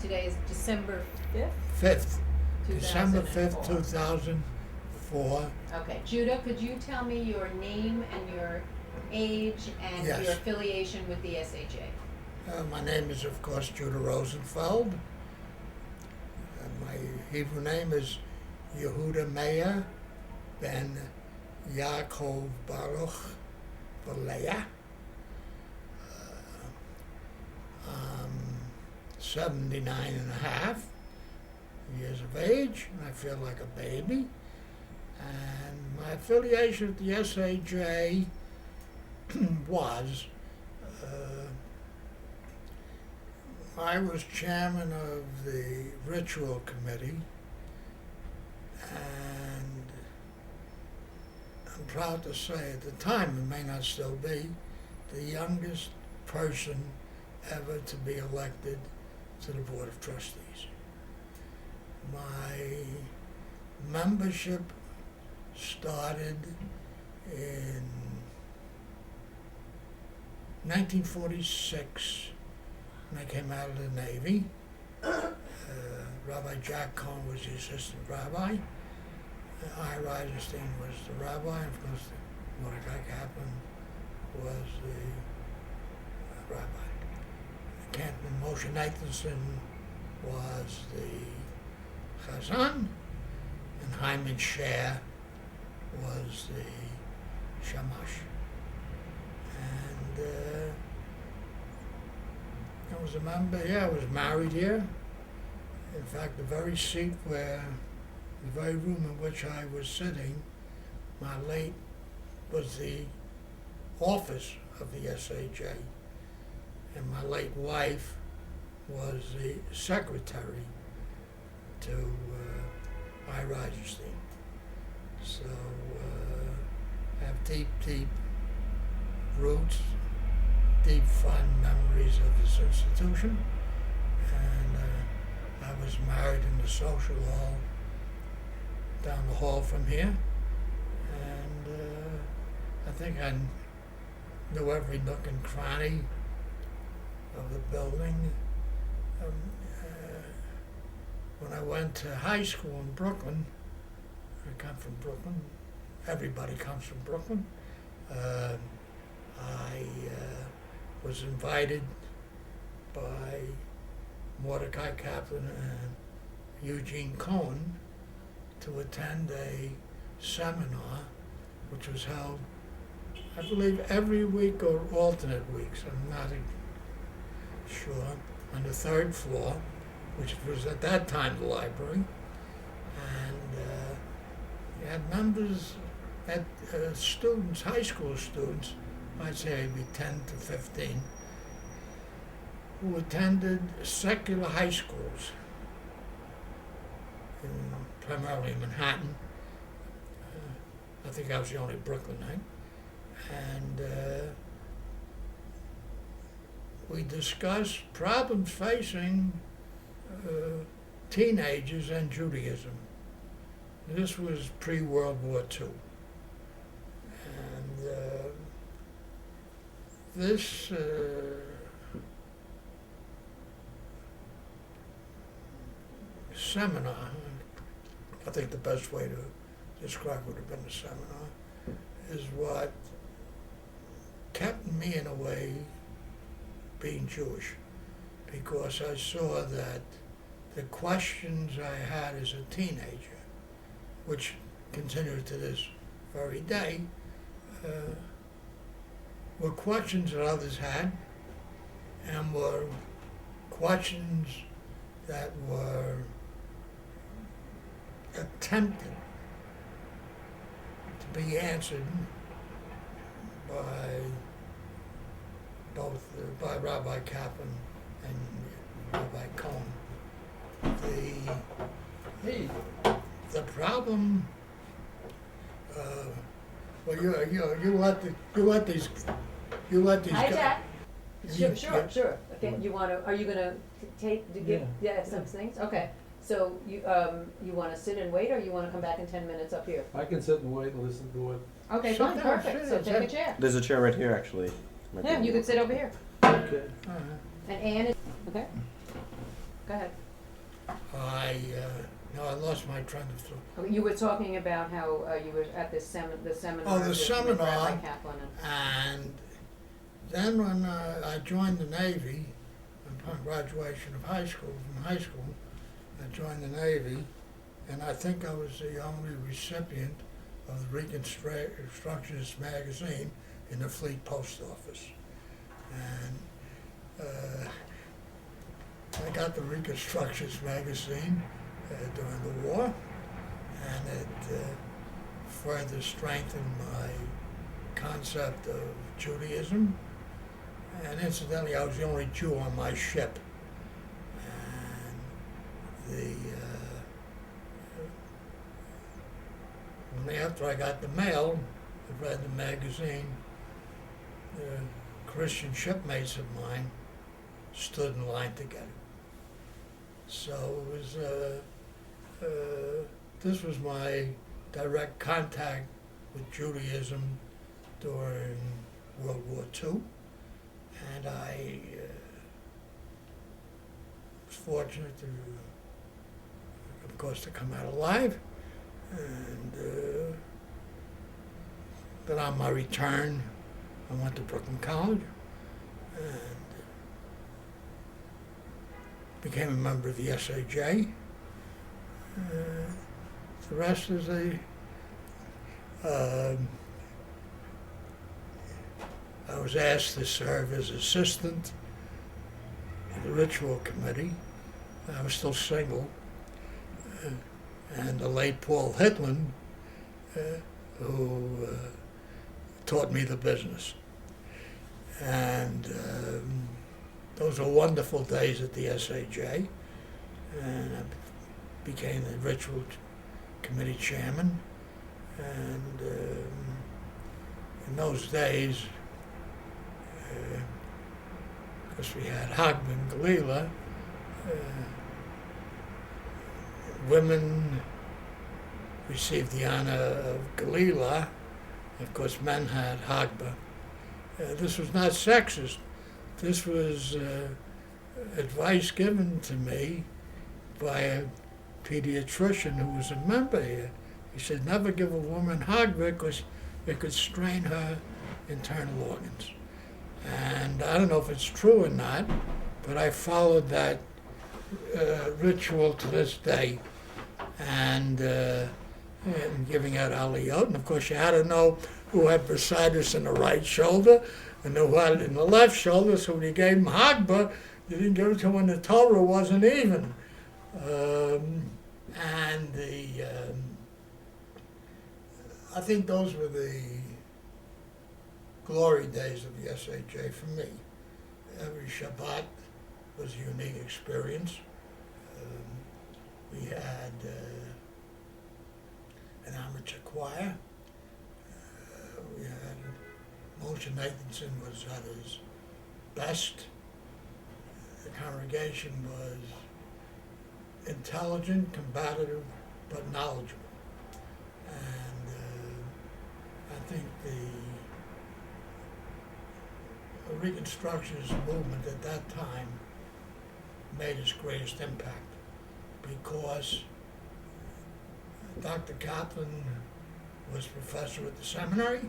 Today is December 5th? 5th, December 5th, 2004. 2004. Okay, Judah, could you tell me your name and your age and Yes. your affiliation with the SAJ? My name is, of course, Judah Rosenfeld. My Hebrew name is Yehuda Meyer ben Yaakov Baruch Valeah. I'm 79 and a half years of age, and I feel like a baby. And my affiliation with the SAJ was, I was chairman of the ritual committee, and I'm proud to say at the time, it may not still be, the youngest person ever to be elected to the Board of Trustees. My membership started in 1946 when I came out of the Navy. Rabbi Jack Cohn was the assistant rabbi. I. Reisenstein was the rabbi, and of course Mordecai Kaplan was the rabbi. Captain Moshe Nathanson was the Chazan, and Hyman Scher was the Shamash. And I was a member, I was married here. In fact, the very seat where, the very room in which I was sitting, was the office of the SAJ. And my late wife was the secretary to I. Reisenstein. So I have deep roots, deep fond memories of this institution. And I was married in the social hall down the hall from here. And I think I knew every nook and cranny of the building. When I went to high school in Brooklyn, I come from Brooklyn, everybody comes from Brooklyn, I was invited by Mordecai Kaplan and Eugene Cohen to attend a seminar which was held, I believe, every week or alternate weeks, I'm not sure, on the third floor, which was at that time the library. And you had members, students, high school students, I'd say maybe 10 to 15, who attended secular high schools, primarily in Manhattan. I think I was the only Brooklynite. And we discussed problems facing teenagers and Judaism. This was pre-World War II. And this seminar, I think the best way to describe would have been the seminar, is what kept me in a way being Jewish, because I saw that the questions I had as a teenager, which continue to this very day, were questions that others had, and were questions that were attempted to be answered by by Rabbi Kaplan and Rabbi Cohen. The problem. Well, you let these. Hi, Jack. You- Sure. Okay, What? you wanna, are you gonna give some things? Okay, so you wanna sit and wait, or you wanna come back in 10 minutes up here? I can sit and wait and listen to it. Okay, Sit fine, down, perfect, sit so down, take a sit. chair. There's a chair right here, actually. Might be Yeah, you more. could sit over here. Okay. And Ann is, okay? Go ahead. Now I lost my train of thought. Okay, you were talking about how you were at this the seminar. Oh, the with seminar. Rabbi Kaplan And then when I joined the Navy, upon graduation of from high school, I joined the Navy, and I think I was the only recipient of the Reconstructionist magazine in the Fleet Post Office. And I got the Reconstructionist magazine during the war, and it further strengthened my concept of Judaism. And incidentally, I was the only Jew on my ship. And after I got the mail, I read the magazine, Christian shipmates of mine stood in line to get it. So it was, this was my direct contact with Judaism during World War II. And I was fortunate to, of course, to come out alive. And then on my return, I went to Brooklyn College and became a member of the SAJ. The rest is I was asked to serve as assistant in the ritual committee. I was still single. And the late Paul Hitland, who taught me the business. And those were wonderful days at the SAJ. And I became the ritual committee chairman. And in those days, because we had Hagba and Galila, women received the honor of Galila. Of course, men had Hagba. This was not sexist. This was advice given to me by a pediatrician who was a member here. He said, never give a woman Hagba because it could strain her internal organs. And I don't know if it's true or not, but I followed that ritual to this day, and giving out aliyot. And of course, you had to know who had bursitis in the right shoulder and who had it in the left shoulder. So when you gave him Hagba, you didn't give it to him when the Torah wasn't even. I think those were the glory days of the SAJ for me. Every Shabbat was a unique experience. We had an amateur choir. We had Moshe Nathanson was at his best. The congregation was intelligent, combative, but knowledgeable. And I think the Reconstructionist movement at that time made its greatest impact because Dr. Kaplan was professor at the seminary,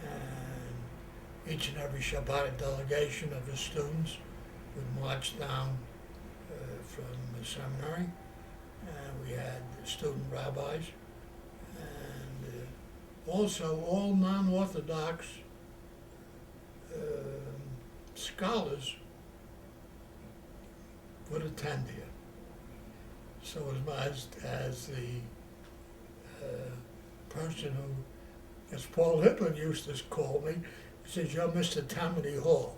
and each and every Shabbat a delegation of his students would march down from the seminary. We had student rabbis, and also all non-Orthodox scholars would attend here. So as the person who, as Paul Hitler used to call me, he says, you're Mr. Tammany Hall.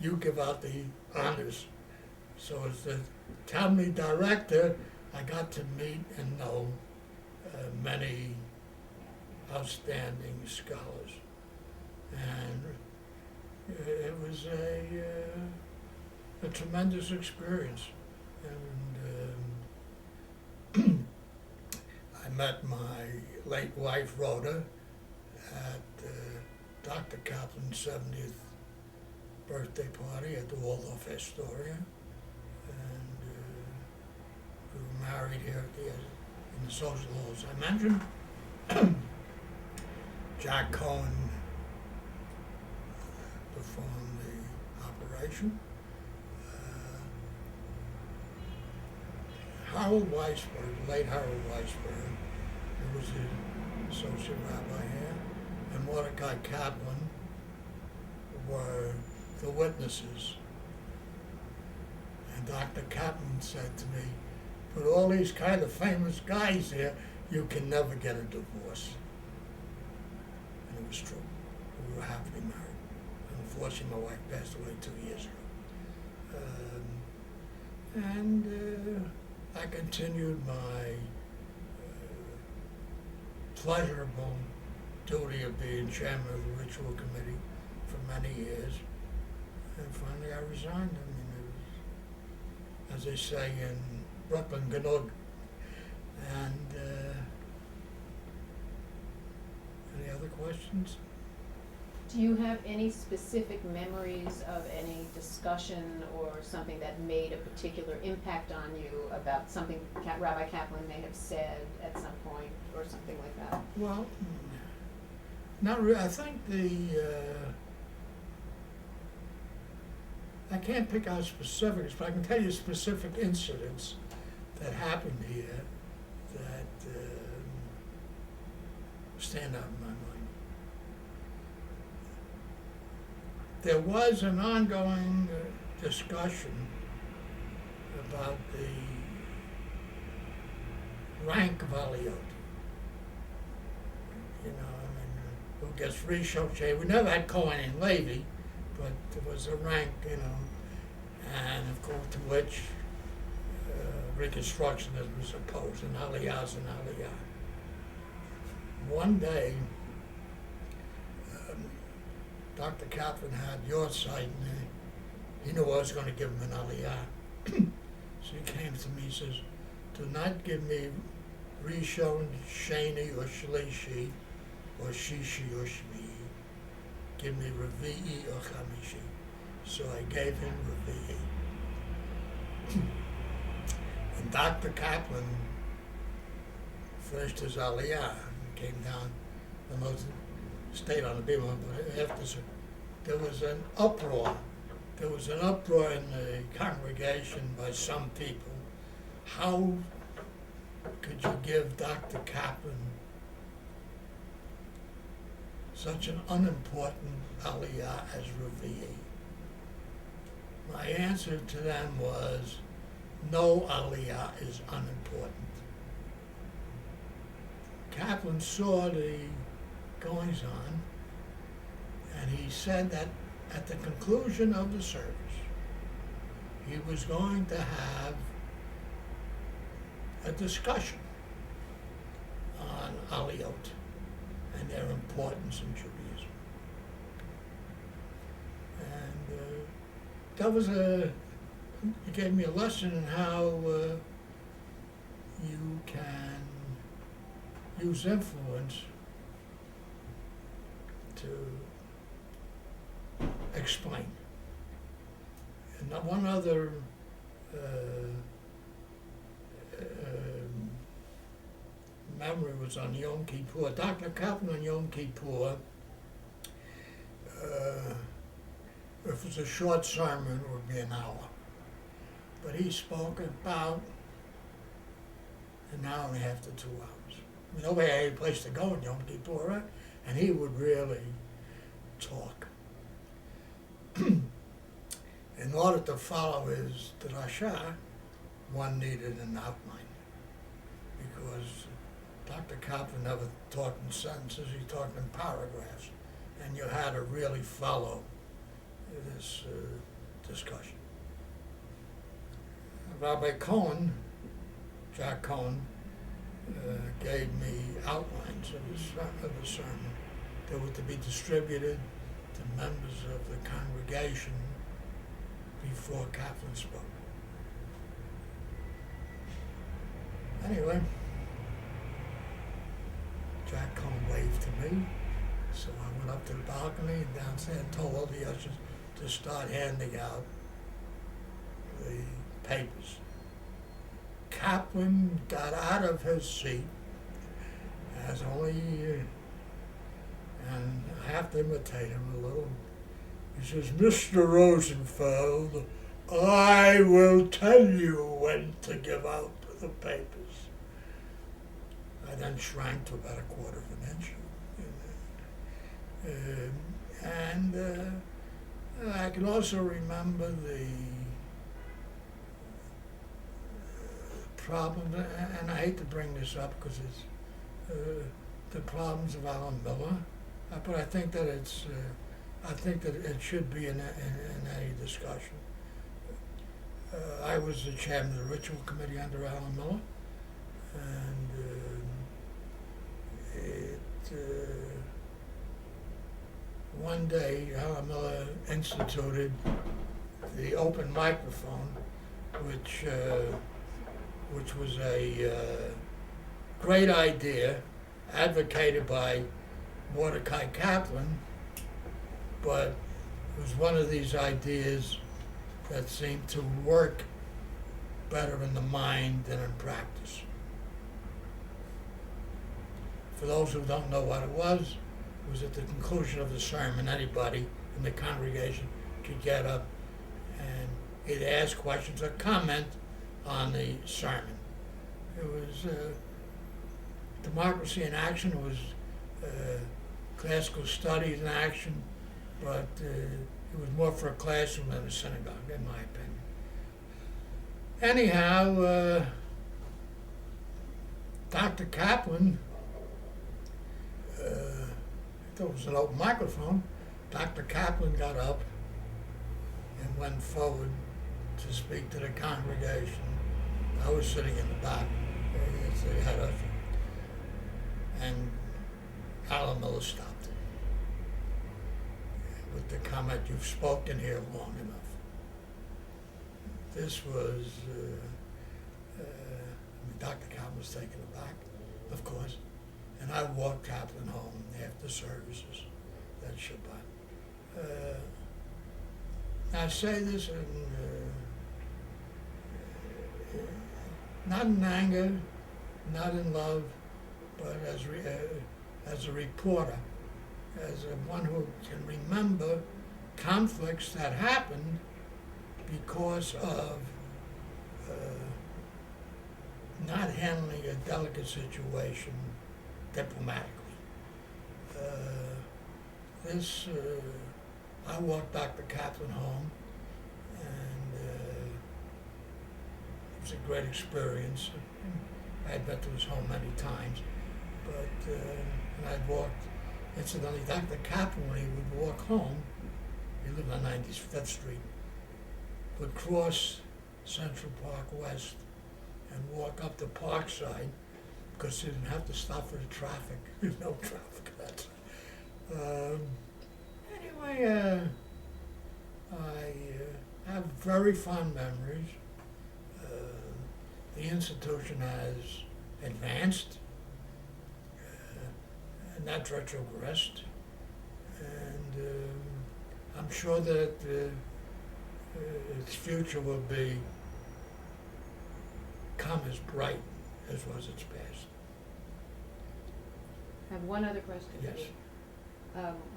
You give out the honors. So as the Tammany director, I got to meet and know many outstanding scholars. And it was a tremendous experience. And I met my late wife, Rhoda, at Dr. Kaplan's 70th birthday party at the Waldorf Astoria. And were married here at in the social halls I mentioned. Jack Cohen performed the operation. Harold Weisberg, late Harold Weisberg, who was the associate rabbi here, and Mordecai Kaplan were the witnesses. And Dr. Kaplan said to me, "With all these kind of famous guys here, you can never get a divorce." And it was true. We were happily married. Unfortunately, my wife passed away 2 years ago. I continued my pleasurable duty of being chairman of the ritual committee for many years. And finally I resigned. I mean, it was, as they say in Brooklyn, Gnog. And any other questions? Do you have any specific memories of any discussion or something that made a particular impact on you about something Rabbi Kaplan may have said at some point or something like that? Well, not really. I think I can't pick out specifics, but I can tell you specific incidents that happened here that stand out in my mind. There was an ongoing discussion about the rank of Aliyot. You know, I mean, who gets Rishon Sheh. We never had Cohen and Levi, but there was a rank, you know, and of course to which Reconstructionism was opposed, and Aliyah's an Aliyah. One day, Dr. Kaplan had your site, and he knew I was going to give him an Aliyah. So he came to me and says, "Do not give me Rishon, Sheni, or Shlishi, or Shishi, or Shvi'i. Give me Revi'i or Chamishi." So I gave him Revi'i. And Dr. Kaplan finished his Aliyah and came down the most stayed on the beam, but after there was an uproar. There was an uproar in the congregation by some people. How could you give Dr. Kaplan such an unimportant aliyah as Revi'i? My answer to them was, no aliyah is unimportant. Kaplan saw the goings on, and he said that at the conclusion of the service, he was going to have a discussion on aliyot and their importance in Judaism. And that was he gave me a lesson in how you can use influence to explain. And one other memory was on Yom Kippur. Dr. Kaplan on Yom Kippur, if it was a short sermon, it would be an hour. But he spoke about an hour and a half to 2 hours. I mean, nobody had any place to go in Yom Kippur, right? And he would really talk. In order to follow his drasha, one needed an outline, because Dr. Kaplan never talked in sentences, he talked in paragraphs, and you had to really follow this discussion. Rabbi Cohen, Jack Cohen, gave me outlines of the sermon that were to be distributed to members of the congregation before Kaplan spoke. Anyway, Jack Cohen waved to me, so I went up to the balcony and downstairs and told all the ushers to start handing out the papers. Kaplan got out of his seat, as only, and I have to imitate him a little. He says, "Mr. Rosenfeld, I will tell you when to give out the papers." I then shrank to about 1/4 of an inch. I can also remember the problems, and I hate to bring this up because it's the problems of Alan Miller, but I think that it should be in any discussion. I was the chairman of the ritual committee under Alan Miller, and one day Alan Miller instituted the open microphone, which was a great idea, advocated by Mordecai Kaplan, but it was one of these ideas that seemed to work better in the mind than in practice. For those who don't know what it was at the conclusion of the sermon, anybody in the congregation could get up and either ask questions or comment on the sermon. It was democracy in action. It was classical studies in action, but it was more for a classroom than a synagogue, in my opinion. Anyhow, Dr. Kaplan, I thought it was an open microphone. Dr. Kaplan got up and went forward to speak to the congregation. I was sitting in the back as the head usher, and Alan Miller stopped him with the comment, "You've spoken here long enough." This was, Dr. Kaplan was taken aback, of course, and I walked Kaplan home after services that Shabbat. I say this not in anger, not in love, but as a reporter, as one who can remember conflicts that happened because of not handling a delicate situation diplomatically. I walked Dr. Kaplan home, and it was a great experience. I had been to his home many times, but and I'd walked, incidentally, Dr. Kaplan, when he would walk home, he lived on 95th Street, would cross Central Park West and walk up the Parkside because he didn't have to stop for the traffic. There's no traffic at that time. Anyway, I have very fond memories. The institution has advanced and not retrogressed, and I'm sure that its future will become as bright as was its past. I have one other question for Yes. you.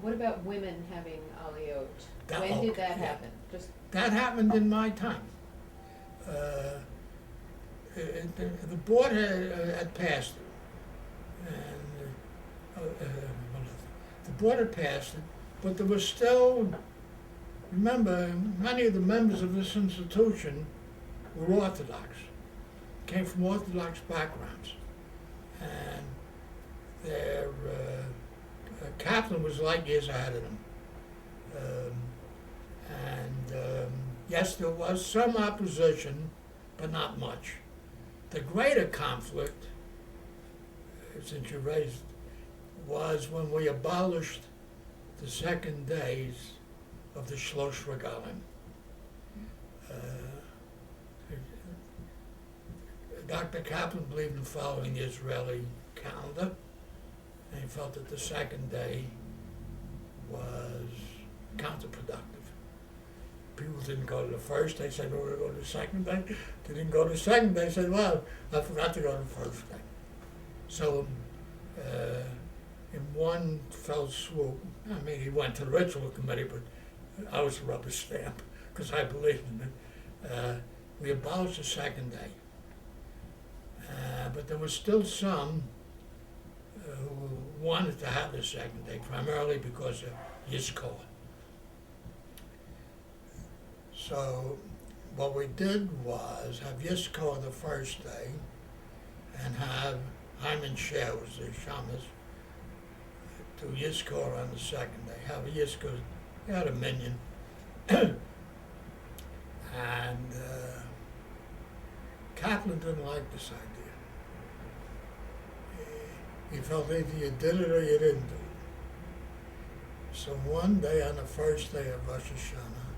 What about women having aliyot? That- When did okay, that yeah. happen? Just That happened in my time. The board had passed it, and the board had passed it, but there was still, remember, many of the members of this institution were Orthodox, came from Orthodox backgrounds, and their Kaplan was light years ahead of them. Yes, there was some opposition, but not much. The greater conflict, since you raised, was when we abolished the second days of the Shlosh Regalim. Dr. Kaplan believed in following the Israeli calendar, and he felt that the second day was counterproductive. people didn't go to the first, they said, we're going to go to the second day. They didn't go to the second, they said, well, I forgot to go to the first day. So, in one fell swoop, I mean, he went to the ritual committee, but I was a rubber stamp, because I believed in it. We abolished the second day. But there was still some who wanted to have the second day, primarily because of Yizkor. So what we did was have Yizkor the first day and have Hyman Sheh, was the shamus, do Yizkor on the second day. Have a Yizkor, he had a minion. And Kaplan didn't like this idea. He felt either you did it or you didn't do it. So one day on the first day of Rosh Hashanah,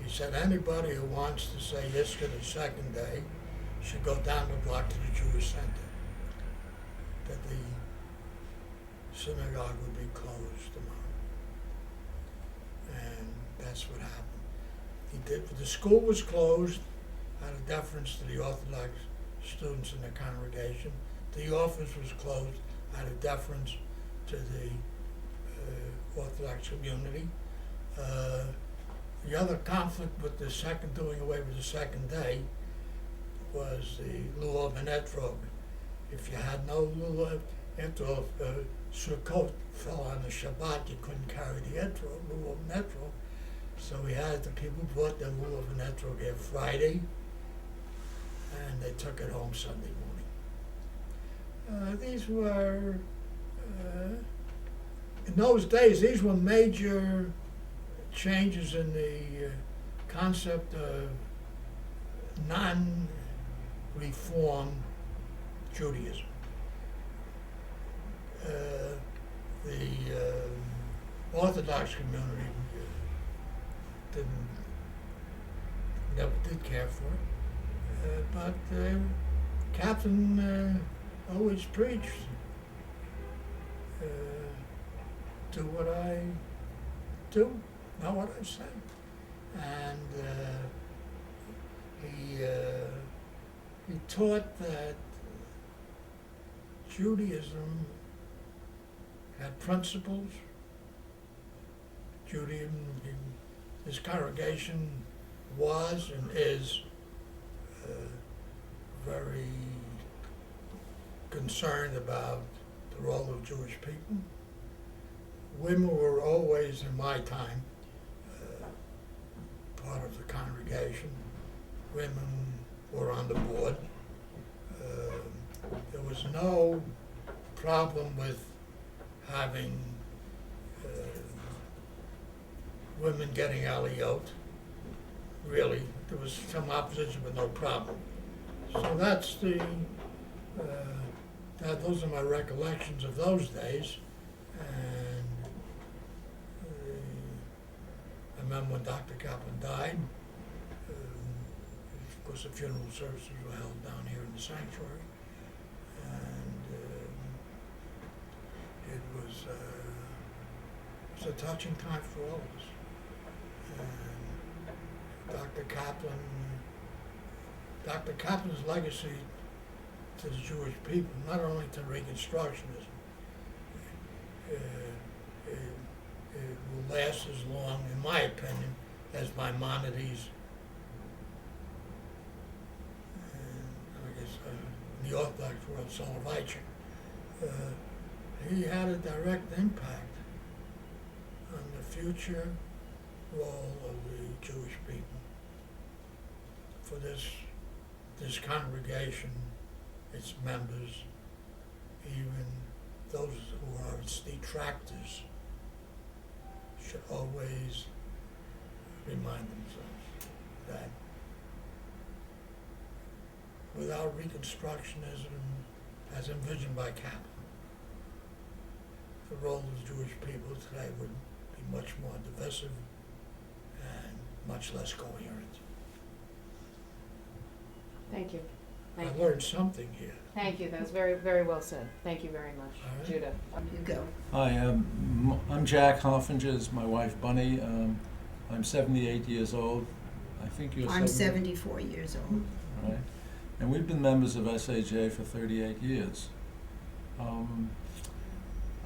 he said anybody who wants to say Yizkor the second day should go down the block to the Jewish Center. That the synagogue would be closed tomorrow. And that's what happened. He did. The school was closed out of deference to the Orthodox students in the congregation. The office was closed out of deference to the Orthodox community. The other conflict with the second, doing away with the second day, was the Luov and Etrog. If you had no Luov, after all, Sukkot fell on the Shabbat, you couldn't carry the Etrog, Luov and Etrog. So we had the people who brought their Luov and Etrog there Friday, and they took it home Sunday morning. These were, in those days, these were major changes in the concept of non-reform Judaism. The Orthodox community never did care for it, but Kaplan always preached, do what I do, not what I say. And he taught that Judaism had principles. Judaism, his congregation was and is very concerned about the role of Jewish people. Women were always, in my time, part of the congregation. Women were on the board. There was no problem with having women getting aliyot. Really, there was some opposition, but no problem. So that's those are my recollections of those days. And I remember when Dr. Kaplan died, of course the funeral services were held down here in the sanctuary. And it was a touching time for all of us. And Dr. Kaplan's legacy to the Jewish people, not only to Reconstructionism, it will last as long, in my opinion, as Maimonides, and I guess in the Orthodox world, Soloveitchik. He had a direct impact on the future role of the Jewish people. For this congregation, its members, even those who are its detractors, should always remind themselves that without Reconstructionism, as envisioned by Kaplan, the role of the Jewish people today would be much more divisive and much less coherent. Thank you. I learned something here. Thank you. That was very, very well said. Thank you very much, All right. Judah. You go. Hi, I'm Jack. Hoffinger is my wife, Bunny. I'm 78 years old. I think you're I'm 74 years old. Right. And we've been members of SAJ for 38 years.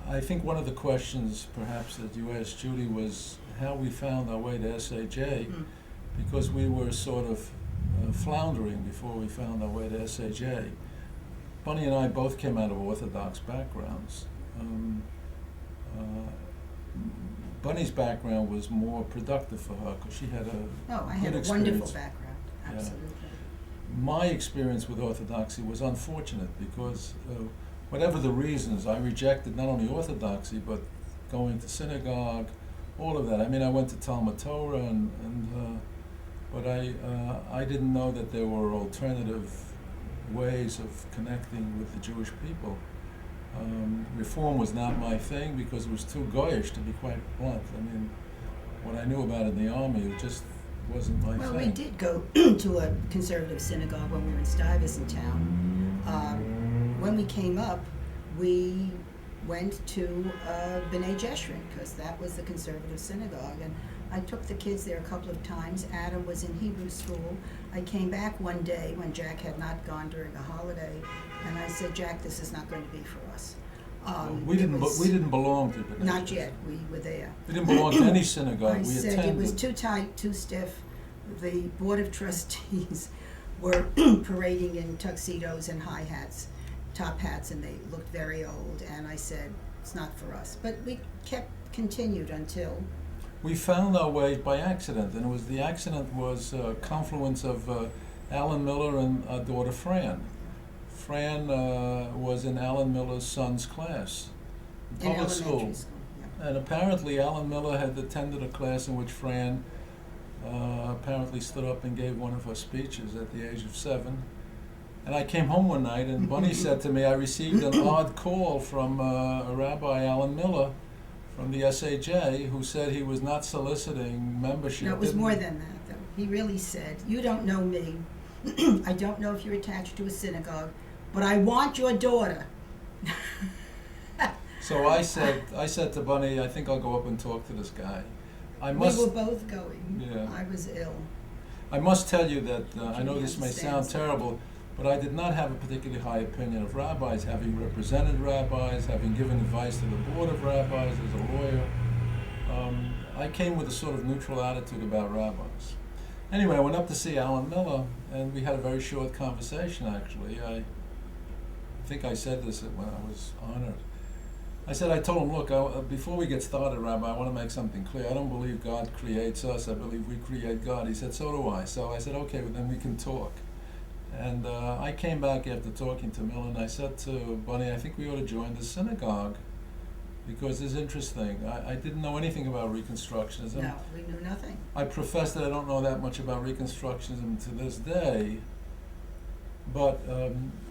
I think one of the questions perhaps that you asked Judy was how we found our way to SAJ, because we were sort of floundering before we found our way to SAJ. Bunny and I both came out of Orthodox backgrounds. Bunny's background was more productive for her because she had I good had a experience. wonderful background, Yeah. absolutely. My experience with Orthodoxy was unfortunate because whatever the reasons, I rejected not only Orthodoxy but going to synagogue, all of that. I mean, I went to Talmud Torah, but I didn't know that there were alternative ways of connecting with the Jewish people. Reform was not my thing because it was too goyish, to be quite blunt. I mean, what I knew about it in the army, it just wasn't my Well, thing. we did go to a conservative synagogue when we were in Stuyvesant town. When we came up, we went to B'nai Jeshurun because that was the conservative synagogue. And I took the kids there a couple of times. Adam was in Hebrew school. I came back one day when Jack had not gone during a holiday, and I said, Jack, this is not going to be for us. We didn't belong to B'nai Not Jeshurun. yet. We were there. We didn't belong to any synagogue. I We said attended. it was too tight, too stiff. The Board of Trustees were parading in tuxedos and high hats, top hats, and they looked very old. And I said, it's not for us. But we continued until. We found our way by accident, and the accident was a confluence of Alan Miller and our daughter Fran. Fran was in Alan Miller's son's class in In public elementary school. school, yeah. And apparently Alan Miller had attended a class in which Fran apparently stood up and gave one of her speeches at the age of 7. And I came home one night and Bunny said to me, I received an odd call from a Rabbi Alan Miller from the SAJ who said he was not soliciting membership. No, it was more than that, though. He really said, you don't know me. I don't know if you're attached to a synagogue, but I want your daughter. So I said to Bunny, I think I'll go up and talk to this guy. We were both going. Yeah. I was ill. I must tell you that I know Judy this may understands sound terrible, but I did not have a particularly high opinion of rabbis, having represented rabbis, having given advice to the board of rabbis as a lawyer. I came with a sort of neutral attitude about rabbis. Anyway, I went up to see Alan Miller, and we had a very short conversation, actually. I think I said this when I was honored. I told him, look, before we get started, Rabbi, I want to make something clear. I don't believe God creates us. I believe we create God. He said, so do I. So I said, okay, well, then we can talk. And I came back after talking to Miller, and I said to Bunny, I think we ought to join the synagogue because it's interesting. I didn't know anything about Reconstructionism. No, we knew nothing. I profess that I don't know that much about Reconstructionism to this day, but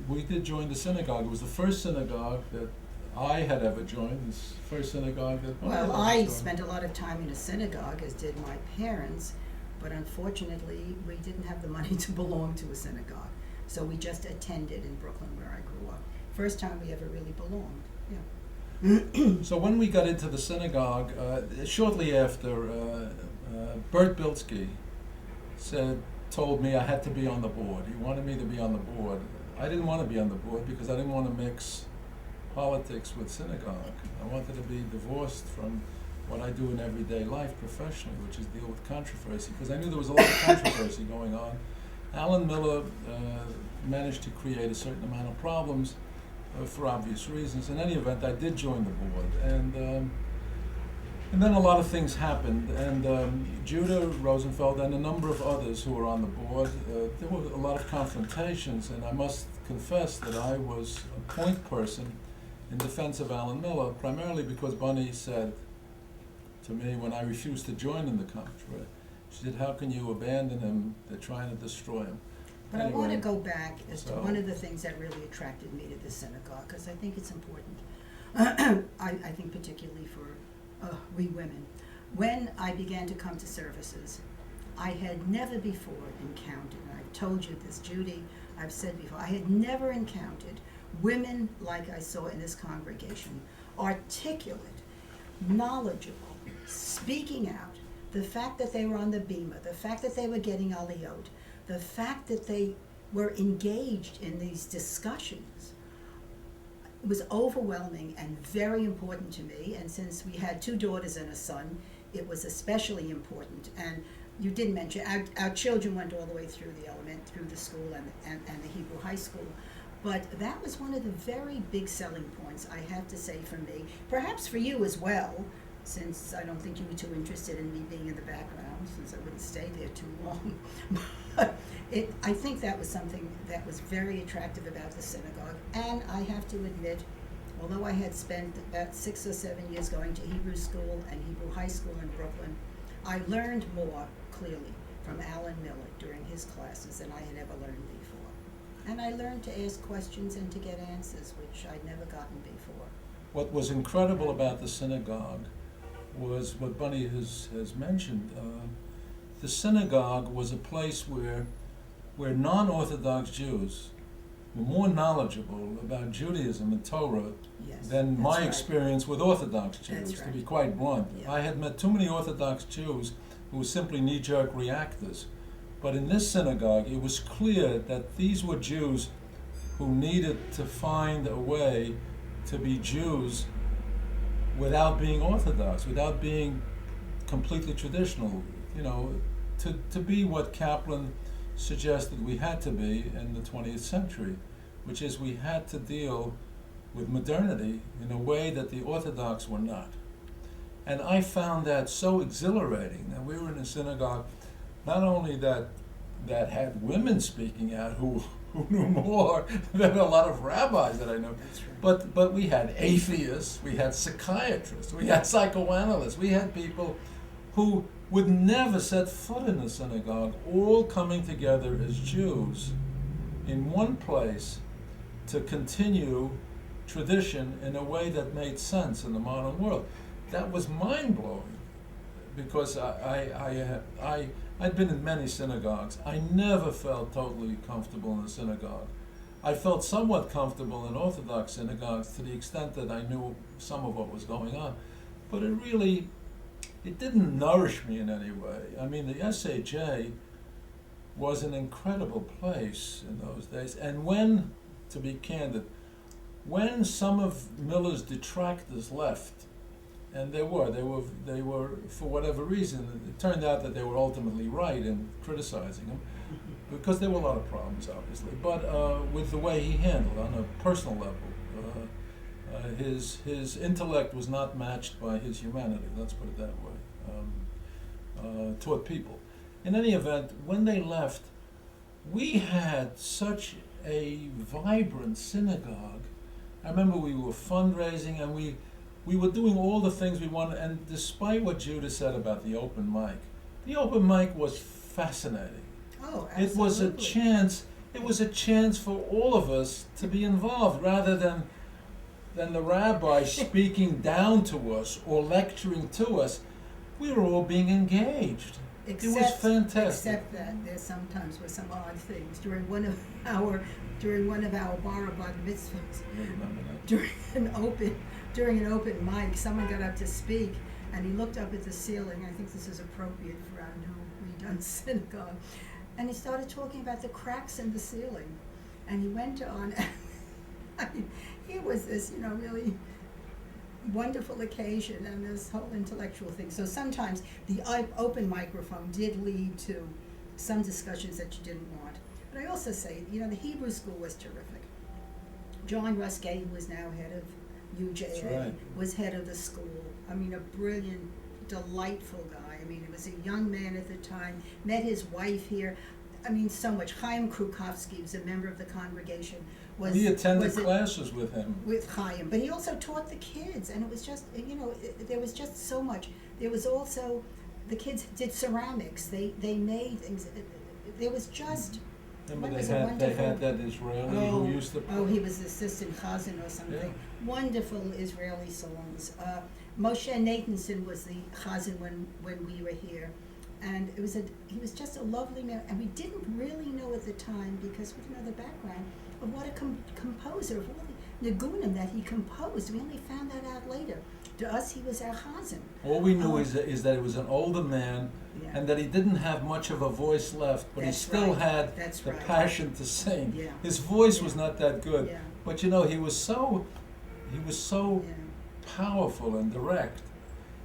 we did join the synagogue. It was the first synagogue that I had ever joined, this first synagogue that Well, I I joined. spent a lot of time in a synagogue, as did my parents, but unfortunately, we didn't have the money to belong to a synagogue. So we just attended in Brooklyn, where I grew up. First time we ever really belonged, yeah. So when we got into the synagogue, shortly after, Bert Bilski told me I had to be on the board. He wanted me to be on the board. I didn't want to be on the board because I didn't want to mix politics with synagogue. I wanted to be divorced from what I do in everyday life professionally, which is deal with controversy, because I knew there was a lot of controversy going on. Alan Miller managed to create a certain amount of problems for obvious reasons. In any event, I did join the board, and then a lot of things happened, and Judah Rosenfeld and a number of others who were on the board, there were a lot of confrontations, and I must confess that I was a point person in defense of Alan Miller, primarily because Bunny said to me when I refused to join in the country, she said, how can you abandon him? They're trying to destroy him. But Anyway, I want to go back as to so- one of the things that really attracted me to the synagogue, because I think it's important. I think particularly for we women. When I began to come to services, I had never before encountered, and I've told you this, Judy, I've said before, I had never encountered women like I saw in this congregation, articulate, knowledgeable, speaking out, the fact that they were on the bima, the fact that they were getting aliyot, the fact that they were engaged in these discussions was overwhelming and very important to me. And since we had 2 daughters and a son, it was especially important. And you did mention our children went all the way through the school and the Hebrew high school. But that was one of the very big selling points, I have to say, for me. Perhaps for you as well, since I don't think you were too interested in me being in the background, since I wouldn't stay there too long. But I think that was something that was very attractive about the synagogue. And I have to admit, although I had spent about 6 or 7 years going to Hebrew school and Hebrew high school in Brooklyn, I learned more, clearly, from Alan Miller during his classes than I had ever learned before. And I learned to ask questions and to get answers, which I'd never gotten before. What was incredible about the synagogue was what Bunny has mentioned. The synagogue was a place where non-Orthodox Jews were more knowledgeable about Judaism and Torah than my experience with Orthodox Jews, to be quite blunt. Yeah. I had met too many Orthodox Jews who were simply knee-jerk reactors. But in this synagogue, it was clear that these were Jews who needed to find a way to be Jews without being Orthodox, without being completely traditional, to be what Kaplan suggested we had to be in the 20th century, which is we had to deal with modernity in a way that the Orthodox were not. And I found that so exhilarating that we were in a synagogue not only that had women speaking out who knew more than a lot of rabbis that I know, but we had atheists, we had psychiatrists, we had psychoanalysts, we had people who would never set foot in the synagogue, all coming together as Jews in one place to continue tradition in a way that made sense in the modern world. That was mind-blowing, because I'd been in many synagogues. I never felt totally comfortable in a synagogue. I felt somewhat comfortable in Orthodox synagogues to the extent that I knew some of what was going on. But it didn't nourish me in any way. I mean, the SAJ was an incredible place in those days. And when, to be candid, when some of Miller's detractors left, and they were, for whatever reason, it turned out that they were ultimately right in criticizing him, because there were a lot of problems, obviously, but with the way he handled on a personal level. His intellect was not matched by his humanity, let's put it that way, toward people. In any event, when they left, we had such a vibrant synagogue. I remember we were fundraising, and we were doing all the things we wanted, and despite what Judah said about the open mic was fascinating. Oh, absolutely. It was a chance for all of us to be involved, rather than the rabbi speaking down to us or lecturing to us. We were all being engaged. It was fantastic. Except that there sometimes were some odd things. During one of our bar mitzvahs, during an open mic, someone got up to speak, and he looked up at the ceiling. I think this is appropriate for our new redone synagogue. And he started talking about the cracks in the ceiling. And he went on, I mean, it was this, really wonderful occasion and this whole intellectual thing. So sometimes the open microphone did lead to some discussions that you didn't want. But I also say, the Hebrew school was terrific. John Ruskay, who is now head of UJA, was head of the school. I mean, a brilliant, delightful guy. I mean, he was a young man at the time, met his wife here. I mean, so much. Chaim Krukowski was a member of the congregation. We attended classes with him. With Chaim, but he also taught the kids, and it was just, there was just so much. There was also, the kids did ceramics. They made things. There was just. Remember they had that Israeli who used to. Oh, he was assistant chazan or something. Yeah. Wonderful Israeli songs. Moshe Nathanson was the chazan when we were here. And he was just a lovely man, and we didn't really know at the time, because we didn't know the background of what a composer of all Nigunim that he composed. We only found that out later. To us, he was our chazan. All we knew is that he was an older man, Yeah. and that he didn't have much of a voice left, but That's he still right. had That's the right. passion to sing. Yeah. His voice was Yeah. not that good, Yeah. but you know, he was so Yeah. powerful and direct.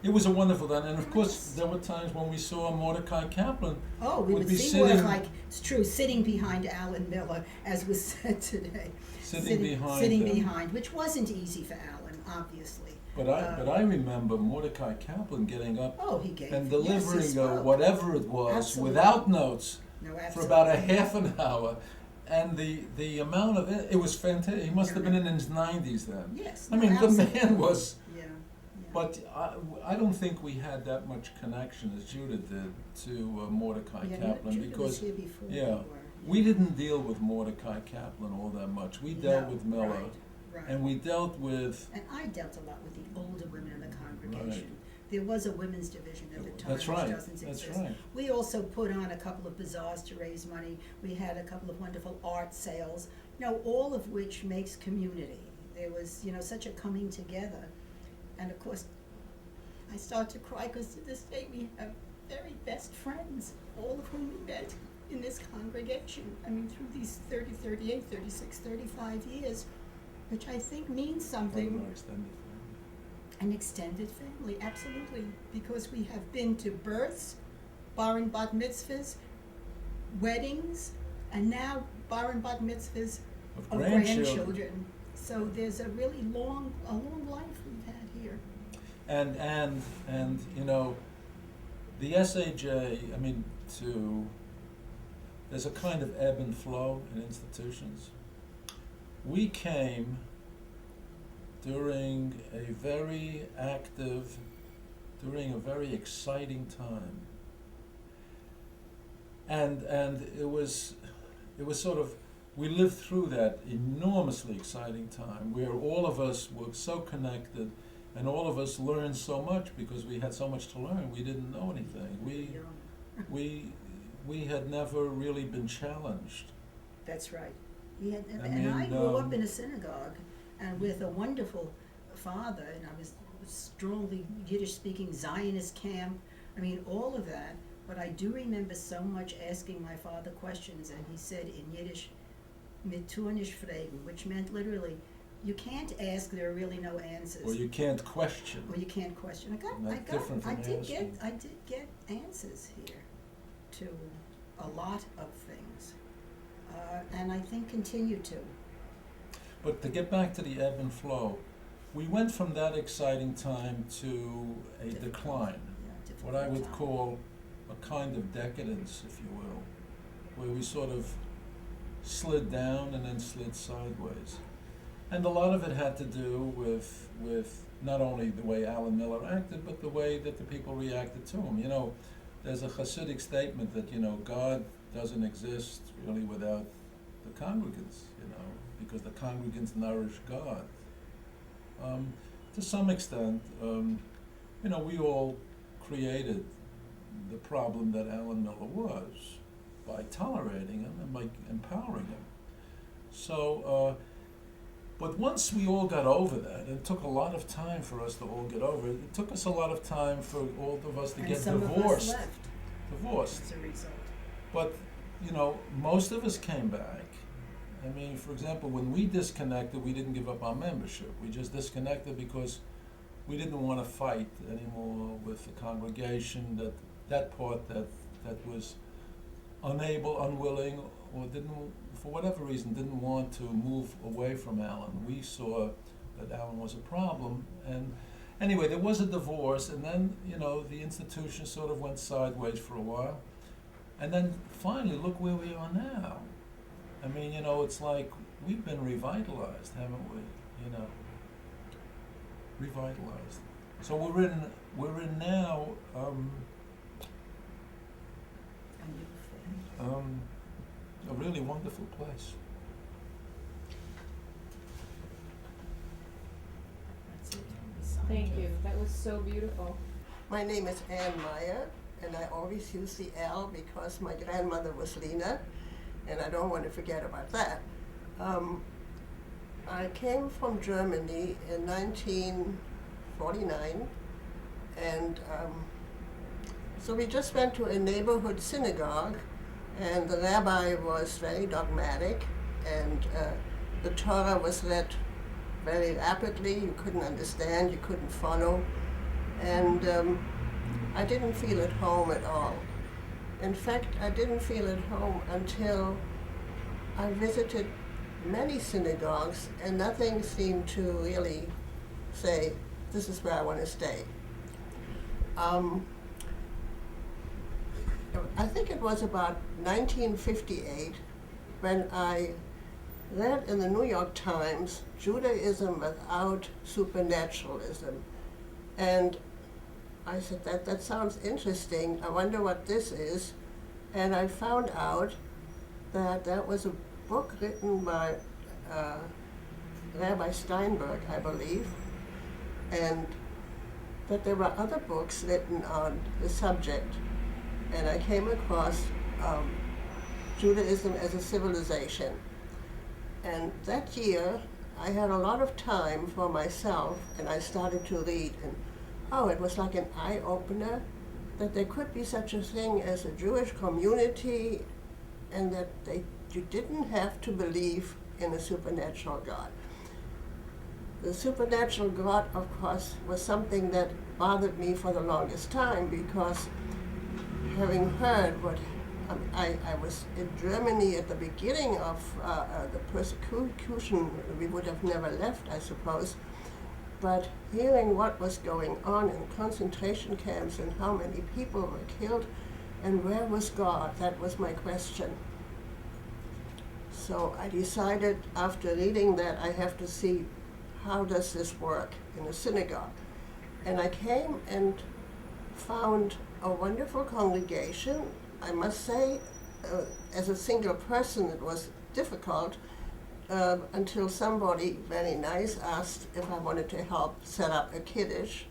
It was a wonderful time, and of course, Yes. there were times when we saw Mordecai Kaplan. Oh, we Would would be see sitting- Mordecai, it's true, sitting behind Alan Miller, as was said today. Sitting behind Sitting him. behind, which wasn't easy for Alan, obviously. But I remember Mordecai Kaplan getting up Oh, he gave. and yes, he delivering spoke. whatever it was Absolutely. without notes No, for absolutely. about a half an hour, and the amount of it was fantastic. He must have been in his 90s then. Yes. I no, mean, the absolutely. man was. Yeah. Yeah. But I don't think we had that much connection as Judah did to Mordecai Yeah, Kaplan Judah because was here before we yeah, were. we didn't deal with Mordecai Kaplan all that much. We dealt No, with Miller, right. and we dealt with. And I dealt a lot with the older women in the congregation. Right. There was a women's division at the time, That's right. which doesn't That's exist. right. We also put on a couple of bazaars to raise money. We had a couple of wonderful art sales, all of which makes community. There was, such a coming together. And of course, I start to cry because to this day we have very best friends, all of whom we met in this congregation. I mean, through these 30, 38, 36, 35 years, which I think means something. Our extended family. An extended family, absolutely, because we have been to births, bar and bat mitzvahs, weddings, and now bar and bat mitzvahs Of of grandchildren. grandchildren. So there's a really long life we've had here. And the SAJ, there's a kind of ebb and flow in institutions. We came during a very exciting time. And it was sort of, we lived through that enormously exciting time where all of us were so connected and all of us learned so much because we had so much to learn. We didn't know anything. We had never really been challenged. That's right. I mean, grew up in a synagogue and with a wonderful father, and I was strongly Yiddish-speaking Zionist camp. I mean, all of that. But I do remember so much asking my father questions, and he said in Yiddish, "Mit tu nicht fragen," which meant literally, you can't ask, there are really no answers. Or you can't question. Or you can't question. I did get answers here to a lot of things, and I think continue to. But to get back to the ebb and flow, we went from that exciting time to a decline, what I would call a kind of decadence, if you will, where we sort of slid down and then slid sideways. And a lot of it had to do with not only the way Alan Miller acted, but the way that the people reacted to him. There's a Hasidic statement that, God doesn't exist really without the congregants, because the congregants nourish God. To some extent, we all created the problem that Alan Miller was by tolerating him and by empowering him. So, but once we all got over that, it took a lot of time for us to all get over it. It took us a lot of time for all of us to And get some divorced. of us left Divorced. as a result. But, most of us came back. For example, when we disconnected, we didn't give up our membership. We just disconnected because we didn't want to fight anymore with the congregation, that part that was unable, unwilling, or for whatever reason, didn't want to move away from Alan. We saw that Alan was a problem. And anyway, there was a divorce, and then, the institution sort of went sideways for a while. And then finally, look where we are now. It's like we've been revitalized, haven't we? Revitalized. So we're in now a really wonderful place. That's it. Thank you, that was so beautiful. My name is Meyer, and I always use the L because my grandmother was Lena, and I don't want to forget about that. I came from Germany in 1949, and so we just went to a neighborhood synagogue, and the rabbi was very dogmatic, and the Torah was read very rapidly. You couldn't understand, you couldn't follow, and I didn't feel at home at all. In fact, I didn't feel at home until I visited many synagogues, and nothing seemed to really say, this is where I want to stay. I think it was about 1958 when I read in the New York Times, Judaism without supernaturalism. And I said, that sounds interesting. I wonder what this is. And I found out that that was a book written by Rabbi Steinberg, I believe, and that there were other books written on the subject. And I came across Judaism as a Civilization. And that year, I had a lot of time for myself, and I started to read. And it was like an eye-opener that there could be such a thing as a Jewish community, and that you didn't have to believe in a supernatural God. The supernatural God, of course, was something that bothered me for the longest time, because having heard what I was in Germany at the beginning of the persecution, we would have never left, I suppose, but hearing what was going on in concentration camps and how many people were killed, and where was God, that was my question. So I decided after reading that I have to see how does this work in a synagogue. And I came and found a wonderful congregation. I must say, as a single person it was difficult until somebody very nice asked if I wanted to help set up a kiddush.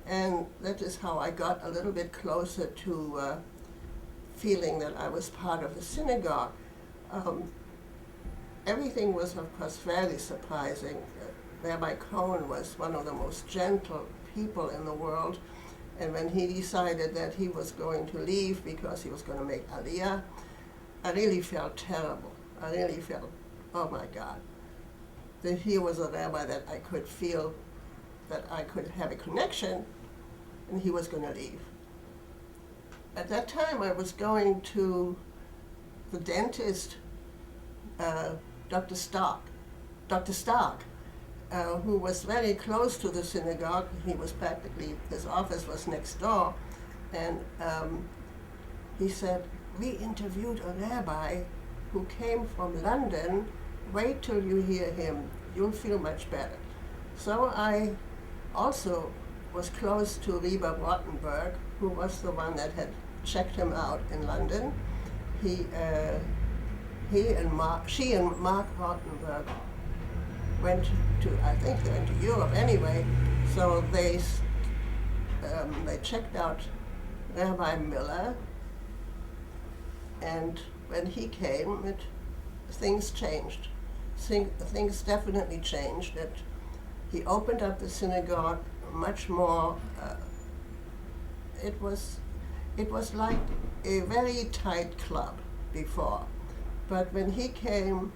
And that is how I got a little bit closer to feeling that I was part of a synagogue. Everything was, of course, very surprising. Rabbi Cohen was one of the most gentle people in the world, and when he decided that he was going to leave because he was going to make Aliyah, I really felt terrible. I really felt, oh my God, that he was a rabbi that I could feel that I could have a connection, and he was going to leave. At that time, I was going to the dentist, Dr. Stark, who was very close to the synagogue. He was practically, his office was next door, and he said, we interviewed a rabbi who came from London. Wait till you hear him, you'll feel much better. So I also was close to Lieber Rottenberg, who was the one that had checked him out in London. She and Mark Rottenberg went to, I think they went to Europe anyway, so they checked out Rabbi Miller, and when he came, things changed. Things definitely changed. He opened up the synagogue much more. It was like a very tight club before, but when he came,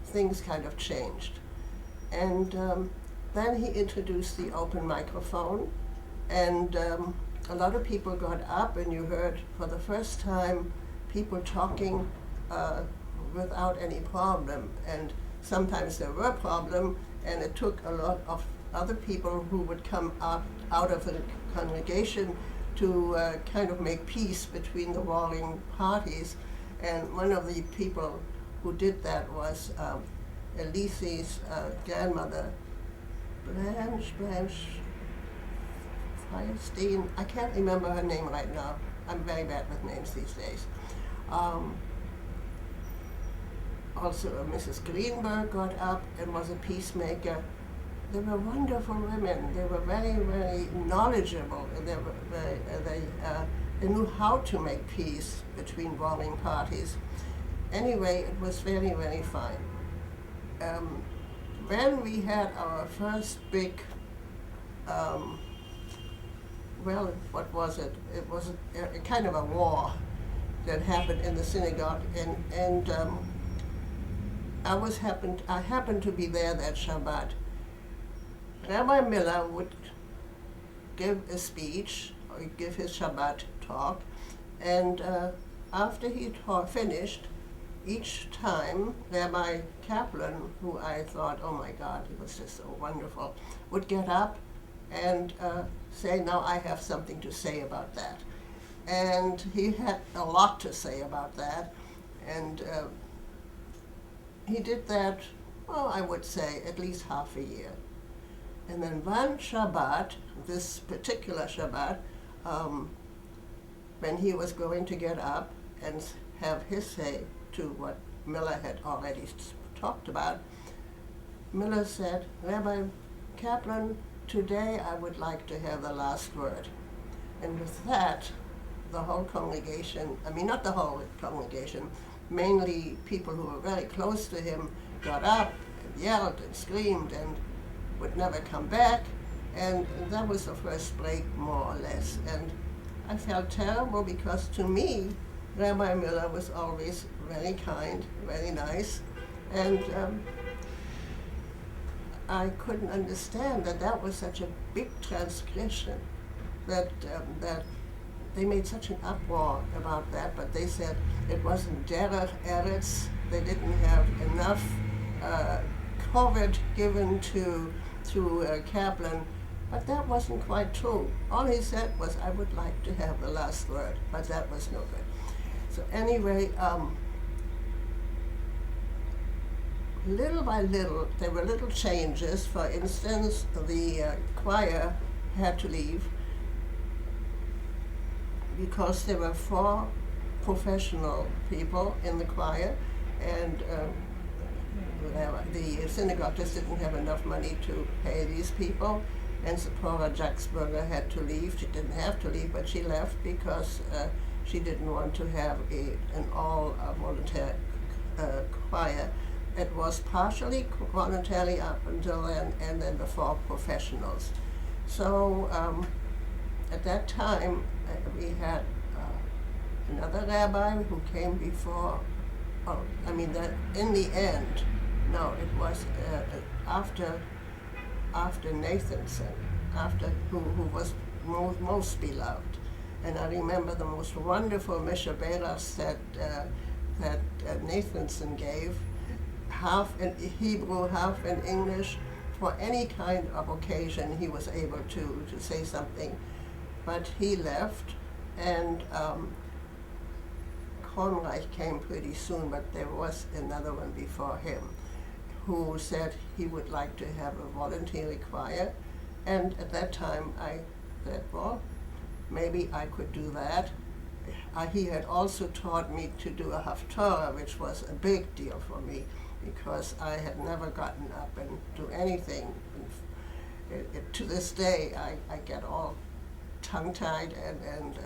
things kind of changed. And then he introduced the open microphone, and a lot of people got up, and you heard for the first time people talking without any problem. And sometimes there were problems, and it took a lot of other people who would come out of the congregation to kind of make peace between the warring parties. And one of the people who did that was Elise's grandmother, Blanche Feinstein. I can't remember her name right now. I'm very bad with names these days. Also, Mrs. Greenberg got up and was a peacemaker. They were wonderful women. They were very, very knowledgeable. And they knew how to make peace between warring parties. Anyway, it was very, very fine. when we had our first big, well, what was it? It was a kind of a war that happened in the synagogue, and I happened to be there that Shabbat. Rabbi Miller would give a speech, or give his Shabbat talk, and after he finished, each time Rabbi Kaplan, who I thought, oh my God, he was just so wonderful, would get up and say, now I have something to say about that. And he had a lot to say about that, and he did that, well, I would say at least half a year. And then one Shabbat, this particular Shabbat, when he was going to get up and have his say to what Miller had already talked about, Miller said, Rabbi Kaplan, today I would like to have the last word. And with that, the whole congregation, I mean not the whole congregation, mainly people who were very close to him, got up and yelled and screamed and would never come back. And that was the first break, more or less. And I felt terrible because to me, Rabbi Miller was always very kind, very nice, and I couldn't understand that that was such a big transgression, that they made such an uproar about that, but they said it wasn't derech eretz, they didn't have enough covet given to Kaplan, but that wasn't quite true. All he said was, I would like to have the last word, but that was no good. So anyway, little by little, there were little changes. For instance, the choir had to leave because there were 4 professional people in the choir, and the synagogue just didn't have enough money to pay these people. And Zipporah Jacksberger had to leave. She didn't have to leave, but she left because she didn't want to have an all-volunteer choir. It was partially voluntary up until then, and then the 4 professionals. So at that time, we had another rabbi who came before, in the end, no, it was after Nathanson, who was most beloved. And I remember the most wonderful Mishaberas that Nathanson gave, half in Hebrew, half in English. For any kind of occasion, he was able to say something. But he left, and Kronreich came pretty soon, but there was another one before him who said he would like to have a voluntary choir. And at that time, I said, well, maybe I could do that. He had also taught me to do a Haftarah, which was a big deal for me, because I had never gotten up and do anything. To this day, I get all tongue-tied and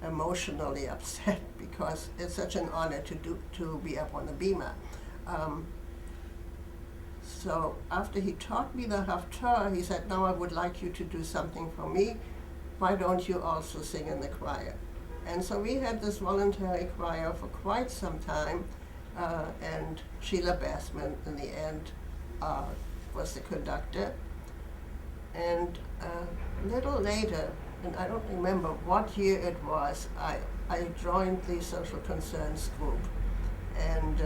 emotionally upset because it's such an honor to be up on the bima. So after he taught me the Haftarah, he said, now I would like you to do something for me. Why don't you also sing in the choir? And so we had this voluntary choir for quite some time, and Sheila Bassman in the end was the conductor. And a little later, and I don't remember what year it was, I joined the social concerns group. And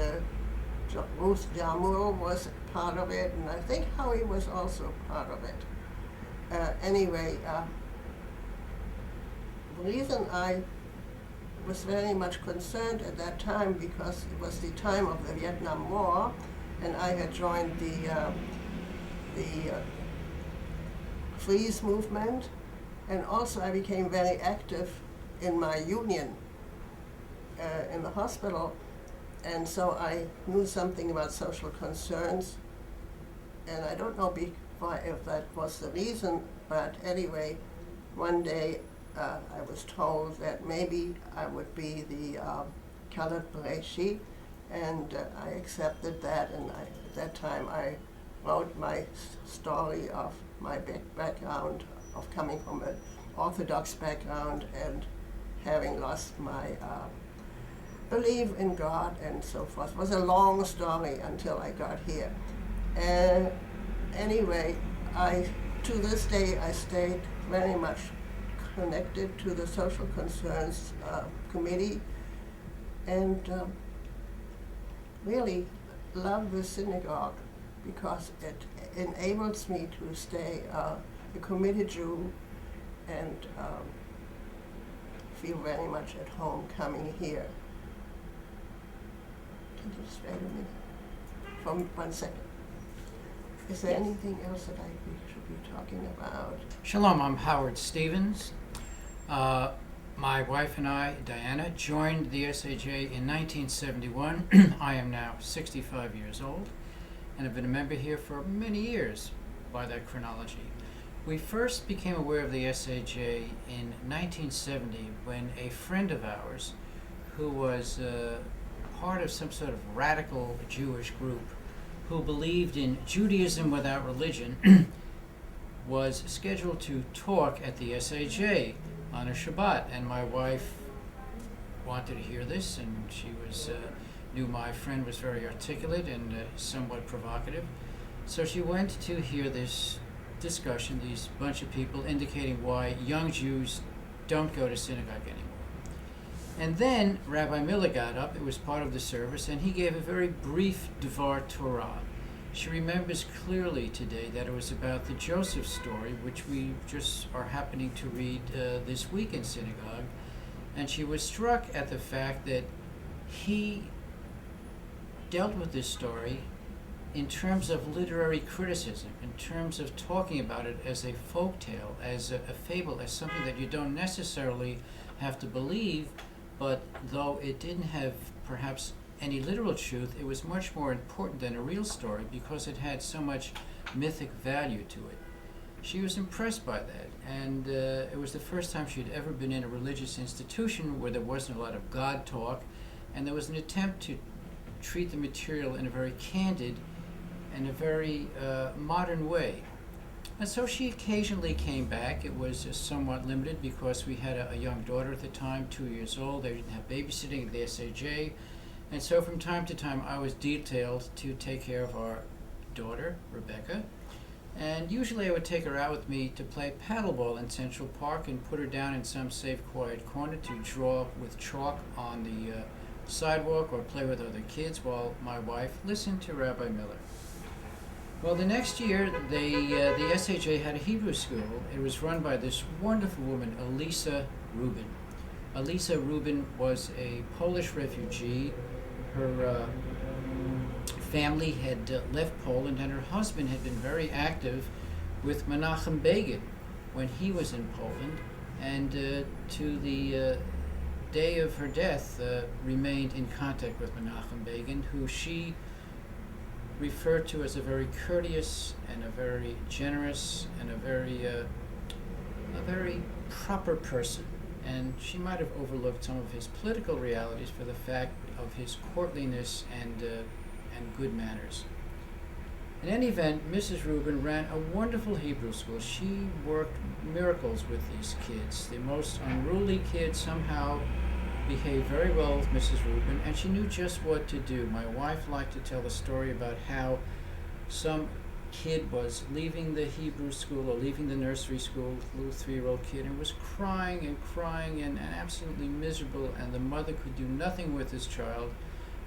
Ruth Jamur was part of it, and I think Howie was also part of it. Anyway, the reason I was very much concerned at that time because it was the time of the Vietnam War, and I had joined the freeze movement, and also I became very active in my union in the hospital, and so I knew something about social concerns, and I don't know if that was the reason, but anyway, one day I was told that maybe I would be the Khaled Bereshi, And I accepted that, and at that time I wrote my story of my background of coming from an Orthodox background and having lost my belief in God and so forth. It was a long story until I got here. And anyway, to this day I stayed very much connected to the Social Concerns Committee, and really love the synagogue because it enables me to stay a committed Jew and feel very much at home coming here. Can you just wait a minute? For 1 second. Is there Yes. anything else that we should be talking about? Shalom, I'm Howard Stevens. My wife and I, Diana, joined the SAJ in 1971. I am now 65 years old and have been a member here for many years by that chronology. We first became aware of the SAJ in 1970 when a friend of ours who was part of some sort of radical Jewish group who believed in Judaism without religion was scheduled to talk at the SAJ on a Shabbat, and my wife wanted to hear this, and she knew my friend was very articulate and somewhat provocative, so she went to hear this discussion, these bunch of people indicating why young Jews don't go to synagogue anymore. And then Rabbi Miller got up, it was part of the service, and he gave a very brief Devar Torah. She remembers clearly today that it was about the Joseph story, which we just are happening to read this week in synagogue, and she was struck at the fact that he dealt with this story in terms of literary criticism, in terms of talking about it as a folktale, as a fable, as something that you don't necessarily have to believe, but though it didn't have perhaps any literal truth, it was much more important than a real story because it had so much mythic value to it. She was impressed by that, and it was the first time she'd ever been in a religious institution where there wasn't a lot of God talk, and there was an attempt to treat the material in a very candid and a very modern way. And so she occasionally came back. It was somewhat limited because we had a young daughter at the time, 2 years old. They didn't have babysitting at the SAJ. And so from time to time I was detailed to take care of our daughter, Rebecca. And usually I would take her out with me to play paddleball in Central Park and put her down in some safe, quiet corner to draw with chalk on the sidewalk or play with other kids while my wife listened to Rabbi Miller. Well, the next year, the SAJ had a Hebrew school. It was run by this wonderful woman, Elisa Rubin. Elisa Rubin was a Polish refugee. Her family had left Poland, and her husband had been very active with Menachem Begin when he was in Poland, and to the day of her death remained in contact with Menachem Begin, who she referred to as a very courteous and a very generous and a very proper person. And she might have overlooked some of his political realities for the fact of his courtliness and good manners. In any event, Mrs. Rubin ran a wonderful Hebrew school. She worked miracles with these kids. The most unruly kids somehow behaved very well with Mrs. Rubin, and she knew just what to do. My wife liked to tell the story about how some kid was leaving the Hebrew school or leaving the nursery school, little 3-year-old kid, and was crying and absolutely miserable, and the mother could do nothing with this child.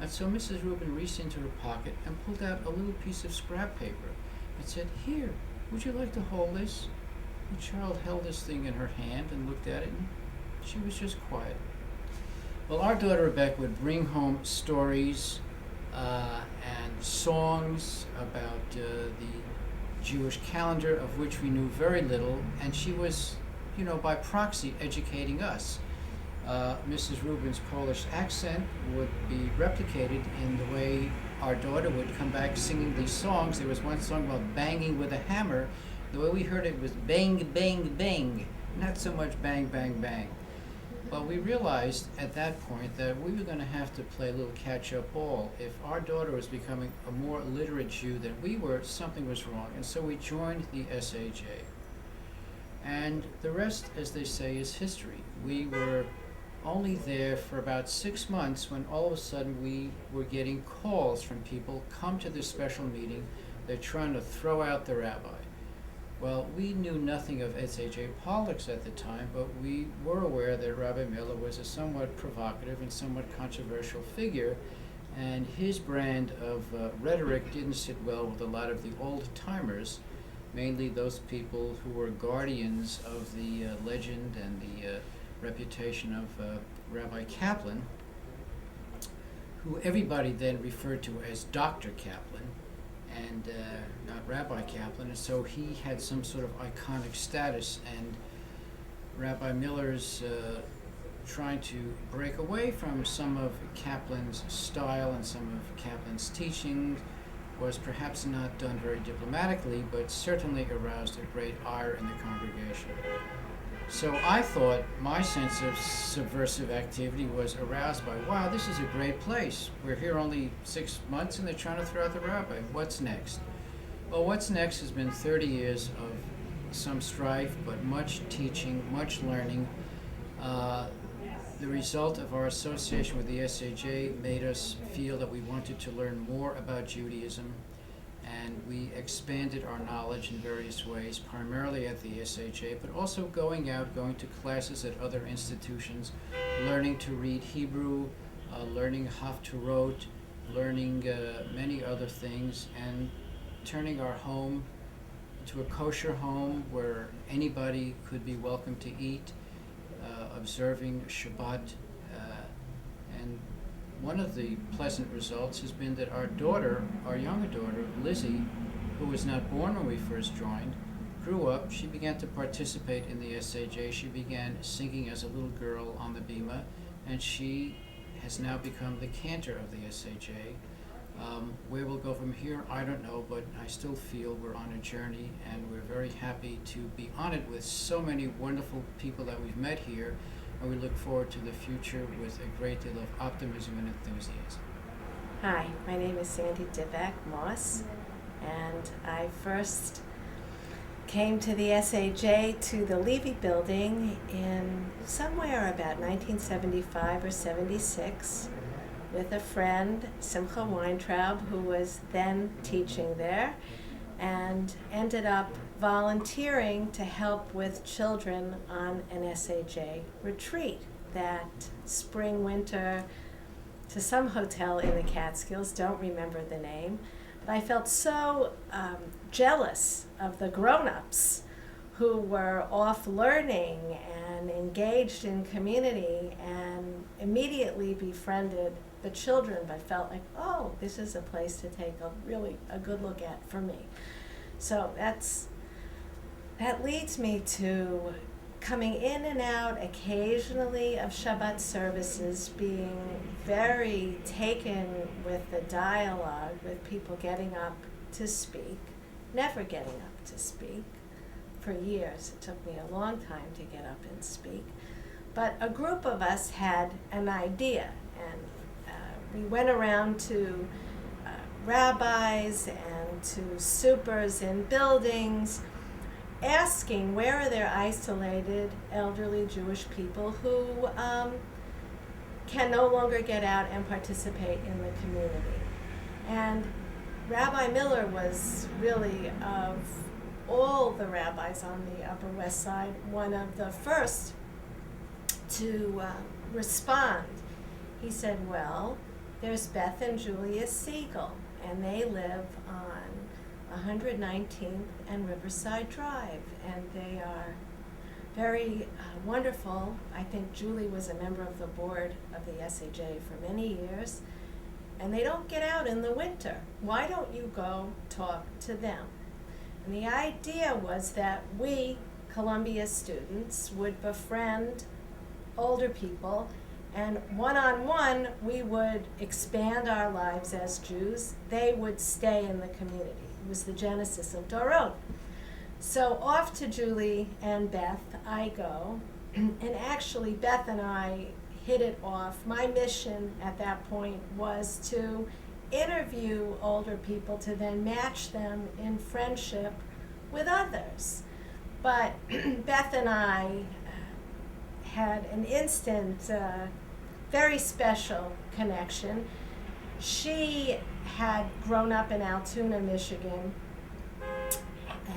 And so Mrs. Rubin reached into her pocket and pulled out a little piece of scrap paper and said, "Here, would you like to hold this?" The child held this thing in her hand and looked at it, and she was just quiet. Well, our daughter Rebecca would bring home stories and songs about the Jewish calendar, of which we knew very little, and she was, by proxy, educating us. Mrs. Rubin's Polish accent would be replicated in the way our daughter would come back singing these songs. There was one song about banging with a hammer. The way we heard it was bang, bang, bang, not so much bang, bang, bang. But we realized at that point that we were going to have to play a little catch-up ball. If our daughter was becoming a more literate Jew than we were, something was wrong. And so we joined the SAJ. And the rest, as they say, is history. We were only there for about 6 months when all of a sudden we were getting calls from people, come to this special meeting, they're trying to throw out the rabbi. Well, we knew nothing of SAJ politics at the time, but we were aware that Rabbi Miller was a somewhat provocative and somewhat controversial figure, and his brand of rhetoric didn't sit well with a lot of the old-timers, mainly those people who were guardians of the legend and the reputation of Rabbi Kaplan, who everybody then referred to as Dr. Kaplan, and not Rabbi Kaplan, and so he had some sort of iconic status, and Rabbi Miller's trying to break away from some of Kaplan's style and some of Kaplan's teaching was perhaps not done very diplomatically, but certainly aroused a great ire in the congregation. So I thought my sense of subversive activity was aroused by, wow, this is a great place. We're here only 6 months and they're trying to throw out the rabbi. What's next? Well, what's next has been 30 years of some strife, but much teaching, much learning. The result of our association with the SAJ made us feel that we wanted to learn more about Judaism, and we expanded our knowledge in various ways, primarily at the SAJ, but also going out, going to classes at other institutions, learning to read Hebrew, learning Haftarot, learning many other things, and turning our home into a kosher home where anybody could be welcome to eat, observing Shabbat. And one of the pleasant results has been that our daughter, our younger daughter, Lizzie, who was not born when we first joined, grew up. She began to participate in the SAJ. She began singing as a little girl on the bima, and she has now become the cantor of the SAJ. Where we'll go from here, I don't know, but I still feel we're on a journey, and we're very happy to be on it with so many wonderful people that we've met here, and we look forward to the future with a great deal of optimism and enthusiasm. Hi, my name is Sandy Divack Moss, and I first came to the SAJ to the Levy building in somewhere about 1975 or 76 with a friend, Simcha Weintraub, who was then teaching there, and ended up volunteering to help with children on an SAJ retreat that spring, winter, to some hotel in the Catskills, don't remember the name. But I felt so jealous of the grown-ups who were off learning and engaged in community, and immediately befriended the children, but felt like, oh, this is a place to take a good look at for me. So that leads me to coming in and out occasionally of Shabbat services, being very taken with the dialogue, with people getting up to speak, never getting up to speak. For years, it took me a long time to get up and speak. But a group of us had an idea, and we went around to rabbis and to supers in buildings, asking where are there isolated elderly Jewish people who can no longer get out and participate in the community. And Rabbi Miller was really, of all the rabbis on the Upper West Side, one of the first to respond. He said, well, there's Beth and Julius Siegel, and they live on 119th and Riverside Drive, and they are very wonderful. I think Julie was a member of the board of the SAJ for many years, and they don't get out in the winter. Why don't you go talk to them? And the idea was that we, Columbia students, would befriend older people, and one-on-one we would expand our lives as Jews. They would stay in the community. It was the genesis of Dorot. So off to Julie and Beth I go, and actually Beth and I hit it off. My mission at that point was to interview older people to then match them in friendship with others. But Beth and I had an instant, very special connection. She had grown up in Altoona, Michigan,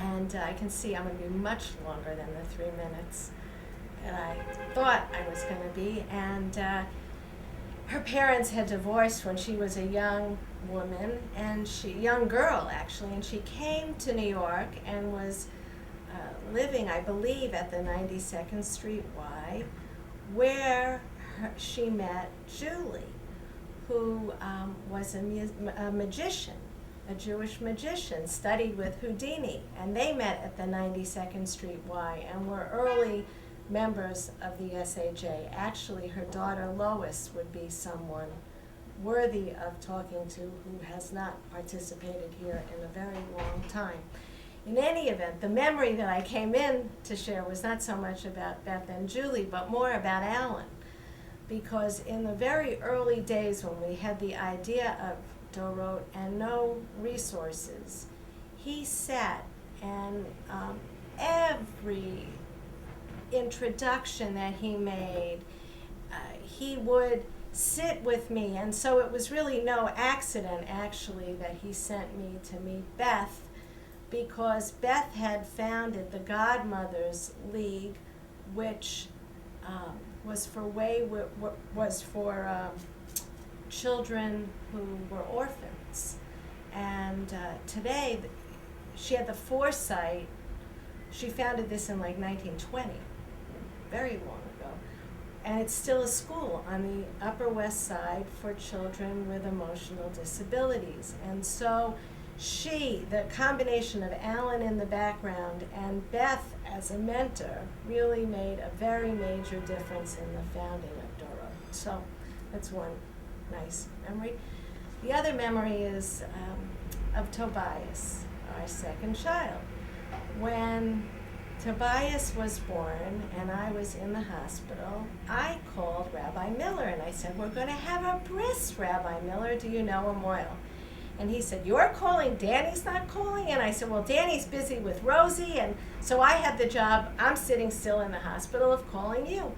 and I can see I'm going to be much longer than the 3 minutes that I thought I was going to be. And her parents had divorced when she was a young woman, and young girl actually, and she came to New York and was living, I believe, at the 92nd Street Y, where she met Julie, who was a magician, a Jewish magician, studied with Houdini, and they met at the 92nd Street Y and were early members of the SAJ. Actually, her daughter Lois would be someone worthy of talking to who has not participated here in a very long time. In any event, the memory that I came in to share was not so much about Beth and Julie, but more about Alan. Because in the very early days when we had the idea of Dorot and no resources, he sat and every introduction that he made, he would sit with me. And so it was really no accident, actually, that he sent me to meet Beth, because Beth had founded the Godmothers League, which was for children who were orphans. And today, she had the foresight. She founded this in like 1920, very long ago. And it's still a school on the Upper West Side for children with emotional disabilities. And so the combination of Alan in the background and Beth as a mentor really made a very major difference in the founding of Dorot. So that's one nice memory. The other memory is of Tobias, our second child. When Tobias was born and I was in the hospital, I called Rabbi Miller and I said, "We're going to have a bris, Rabbi Miller. Do you know him well?" And he said, "You're calling, Danny's not calling?" And I said, "Well, Danny's busy with Rosie, and so I had the job, I'm sitting still in the hospital, of calling you.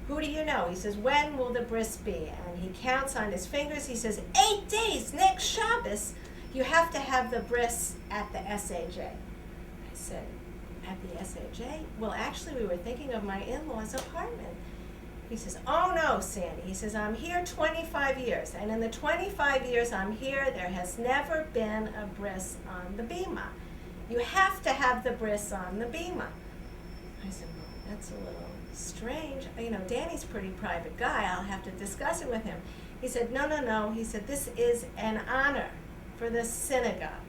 Who do you know?" He says, "When will the bris be?" And he counts on his fingers. He says, 8 days, next Shabbos. You have to have the bris at the SAJ. I said, "At the SAJ? Well, actually, we were thinking of my in-laws' apartment." He says, "Oh no, Sandy." He says, "I'm here 25 years, and in the 25 years I'm here, there has never been a bris on the bima. You have to have the bris on the bima." I said, "Well, that's a little strange. You know, Danny's a pretty private guy. I'll have to discuss it with him." He said, No. He said, "This is an honor for the synagogue.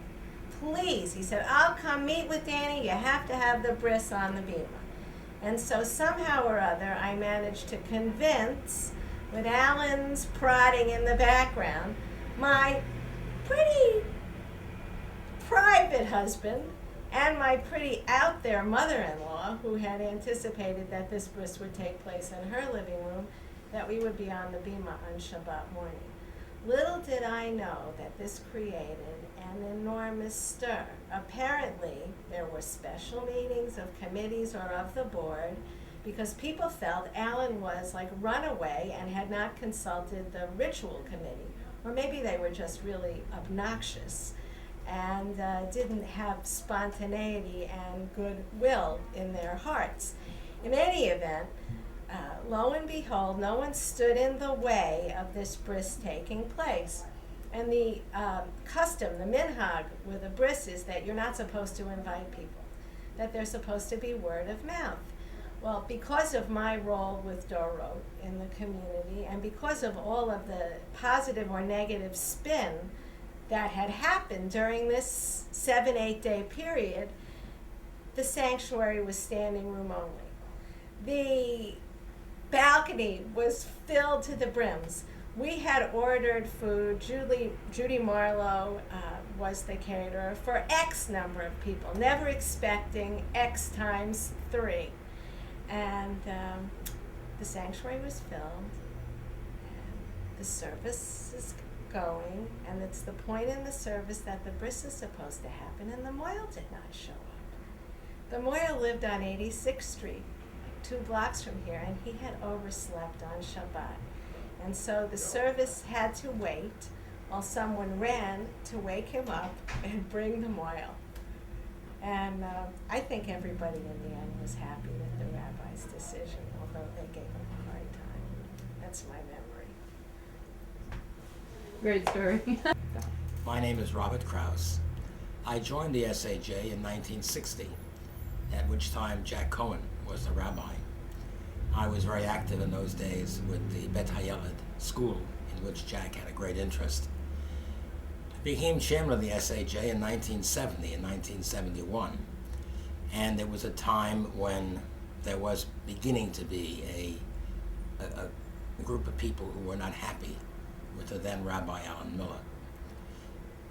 Please," he said, "I'll come meet with Danny. You have to have the bris on the bima." And so somehow or other, I managed to convince, with Alan's prodding in the background, my pretty private husband and my pretty out there mother-in-law, who had anticipated that this bris would take place in her living room, that we would be on the bima on Shabbat morning. Little did I know that this created an enormous stir. Apparently, there were special meetings of committees or of the board because people felt Alan was like runaway and had not consulted the ritual committee. Or maybe they were just really obnoxious and didn't have spontaneity and goodwill in their hearts. In any event, lo and behold, no one stood in the way of this bris taking place. And the custom, the minhag with a bris is that you're not supposed to invite people, that they're supposed to be word of mouth. Well, because of my role with Dorot in the community and because of all of the positive or negative spin that had happened during this 7-8 day period, the sanctuary was standing room only. The balcony was filled to the brims. We had ordered food. Judy Marlowe was the caterer for X number of people, never expecting X times 3. And the sanctuary was filled, and the service is going, and it's the point in the service that the bris is supposed to happen, and the Moyle did not show up. The Moyle lived on 86th Street, 2 blocks from here, and he had overslept on Shabbat. And so the service had to wait while someone ran to wake him up and bring the Moyle. And I think everybody in the end was happy with the rabbi's decision, although they gave him a hard time. That's my memory. Great story. My name is Robert Krause. I joined the SAJ in 1960, at which time Jack Cohen was the rabbi. I was very active in those days with the Bet Hayeled school, in which Jack had a great interest. I became chairman of the SAJ in 1970 and 1971, and there was a time when there was beginning to be a group of people who were not happy with the then Rabbi Alan Miller.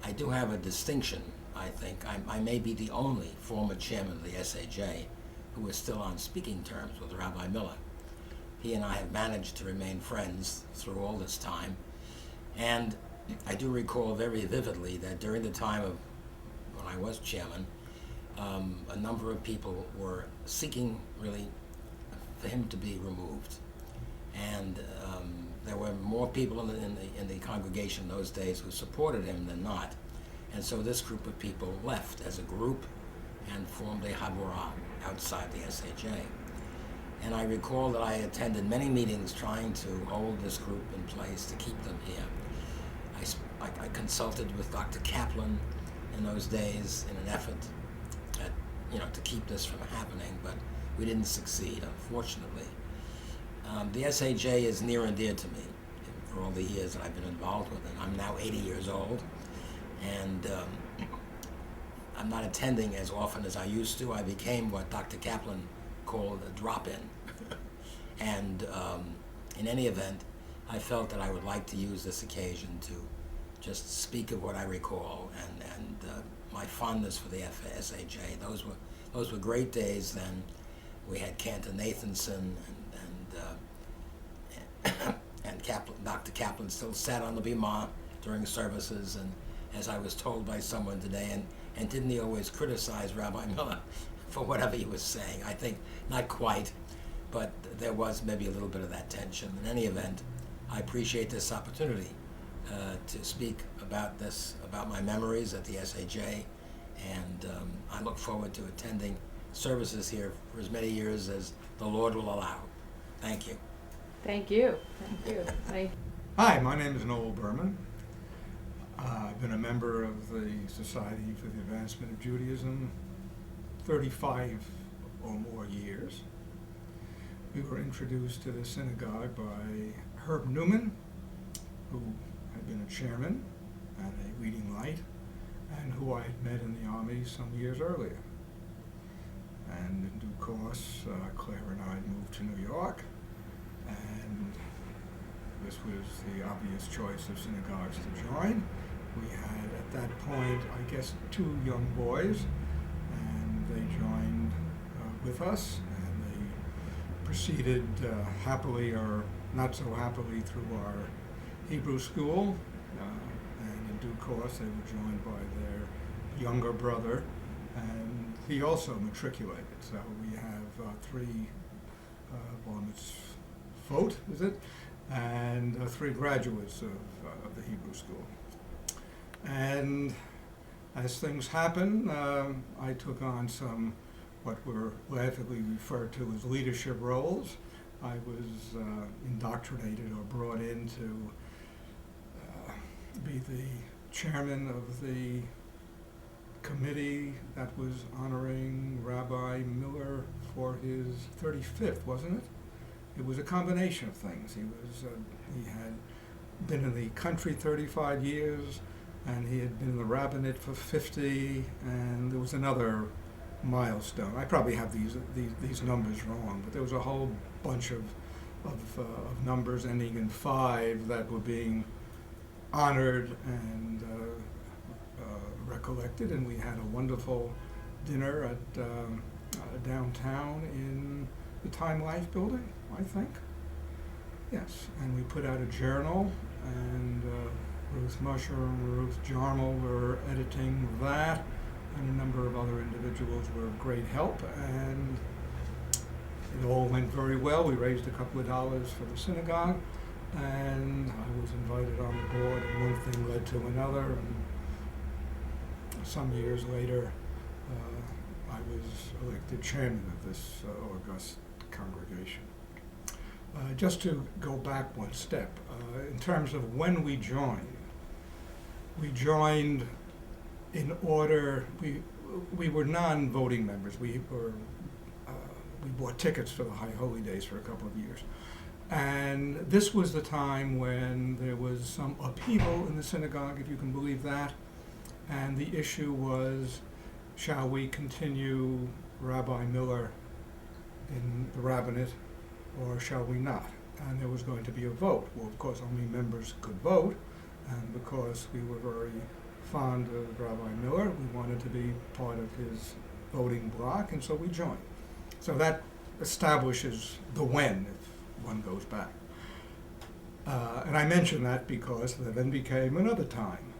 I do have a distinction, I think. I may be the only former chairman of the SAJ who is still on speaking terms with Rabbi Miller. He and I have managed to remain friends through all this time, and I do recall very vividly that during the time of when I was chairman, a number of people were seeking really for him to be removed, and there were more people in the congregation in those days who supported him than not, and so this group of people left as a group and formed a Haborah outside the SAJ. And I recall that I attended many meetings trying to hold this group in place to keep them here. I consulted with Dr. Kaplan in those days in an effort to keep this from happening, but we didn't succeed, unfortunately. The SAJ is near and dear to me for all the years that I've been involved with it. I'm now 80 years old, and I'm not attending as often as I used to. I became what Dr. Kaplan called a drop-in. And in any event, I felt that I would like to use this occasion to just speak of what I recall and my fondness for the SAJ. Those were great days then. We had Cantor Nathanson and Kaplan, Dr. Kaplan still sat on the bima during services, and as I was told by someone today, and didn't he always criticize Rabbi Miller for whatever he was saying? I think not quite, but there was maybe a little bit of that tension. In any event, I appreciate this opportunity to speak about my memories at the SAJ, and I look forward to attending services here for as many years as the Lord will allow. Thank you. Thank you. Thank you. Hi, my name is Noel Berman. I've been a member of the Society for the Advancement of Judaism 35 or more years. We were introduced to the synagogue by Herb Newman, who had been a chairman and a leading light, and who I had met in the Army some years earlier. And in due course, Claire and I moved to New York, and this was the obvious choice of synagogues to join. We had, at that point, I guess, 2 young boys, and they joined with us, and they proceeded happily or not so happily through our Hebrew school, and in due course they were joined by their younger brother, and he also matriculated. So we have 3 bar mitzvot, is it? And 3 graduates of the Hebrew school. And as things happen, I took on some what were laughingly referred to as leadership roles. I was indoctrinated or brought in to be the chairman of the committee that was honoring Rabbi Miller for his 35th, wasn't it? It was a combination of things. He had been in the country 35 years, and he had been in the rabbinate for 50, and there was another milestone. I probably have these numbers wrong, but there was a whole bunch of numbers ending in 5 that were being honored and recollected, and we had a wonderful dinner at downtown in the Time Life building, I think. Yes, and we put out a journal, and Ruth Musher and Ruth Jarmel were editing that, and a number of other individuals were of great help, and it all went very well. We raised a couple of dollars for the synagogue, and I was invited on the board, and one thing led to another, and some years later, I was elected chairman of this august congregation. Just to go back one step, in terms of when we joined in order, we were non-voting members. We bought tickets for the High Holy Days for a couple of years. And this was the time when there was some upheaval in the synagogue, if you can believe that. And the issue was, shall we continue Rabbi Miller in the rabbinate, or shall we not? And there was going to be a vote. Well, of course, only members could vote, and because we were very fond of Rabbi Miller, we wanted to be part of his voting bloc, and so we joined. So that establishes the when, if one goes back. And I mention that because there then became another time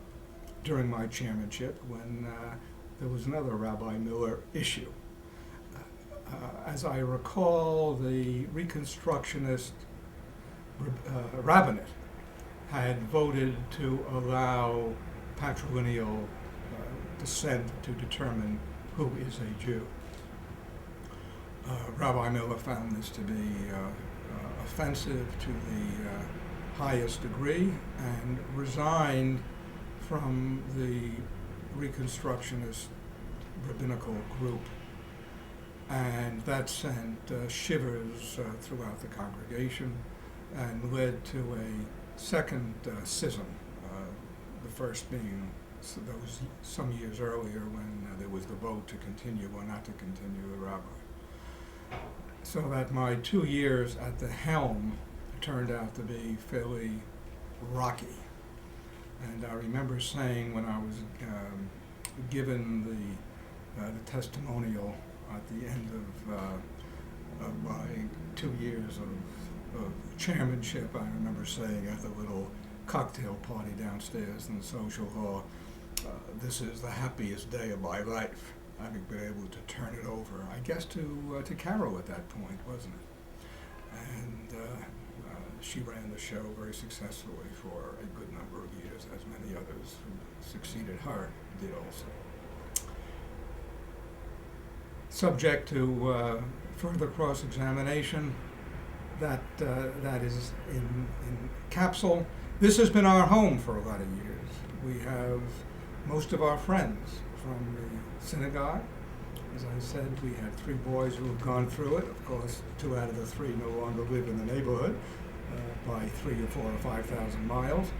during my chairmanship when there was another Rabbi Miller issue. As I recall, the Reconstructionist rabbinate had voted to allow patrilineal descent to determine who is a Jew. Rabbi Miller found this to be offensive to the highest degree and resigned from the Reconstructionist rabbinical group. And that sent shivers throughout the congregation and led to a second schism, the first being those some years earlier when there was the vote to continue or not to continue the rabbi. So that my 2 years at the helm turned out to be fairly rocky. And I remember saying when I was given the testimonial at the end of my 2 years of chairmanship, I remember saying at the little cocktail party downstairs in the social hall, this is the happiest day of my life, having been able to turn it over, I guess, to Carol at that point, wasn't it? And she ran the show very successfully for a good number of years, as many others who succeeded her did also. Subject to further cross-examination, that is in capsule. This has been our home for a lot of years. We have most of our friends from the synagogue. As I said, we had 3 boys who have gone through it. Of course, 2 out of the 3 no longer live in the neighborhood by 3 or 4 or 5,000 miles.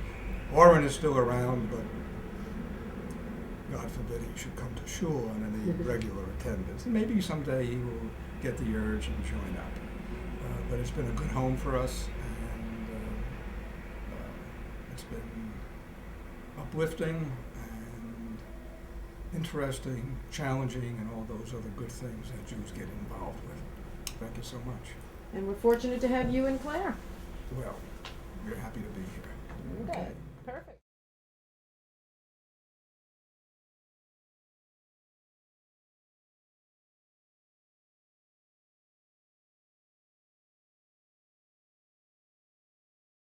Orrin is still around, but God forbid he should come to shul on any regular attendance. And maybe someday he will get the urge and join up. But it's been a good home for us, and it's been uplifting and interesting, challenging, and all those other good things that Jews get involved with. Thank you so much. And we're fortunate to have you and Claire. Well, we're happy to be here.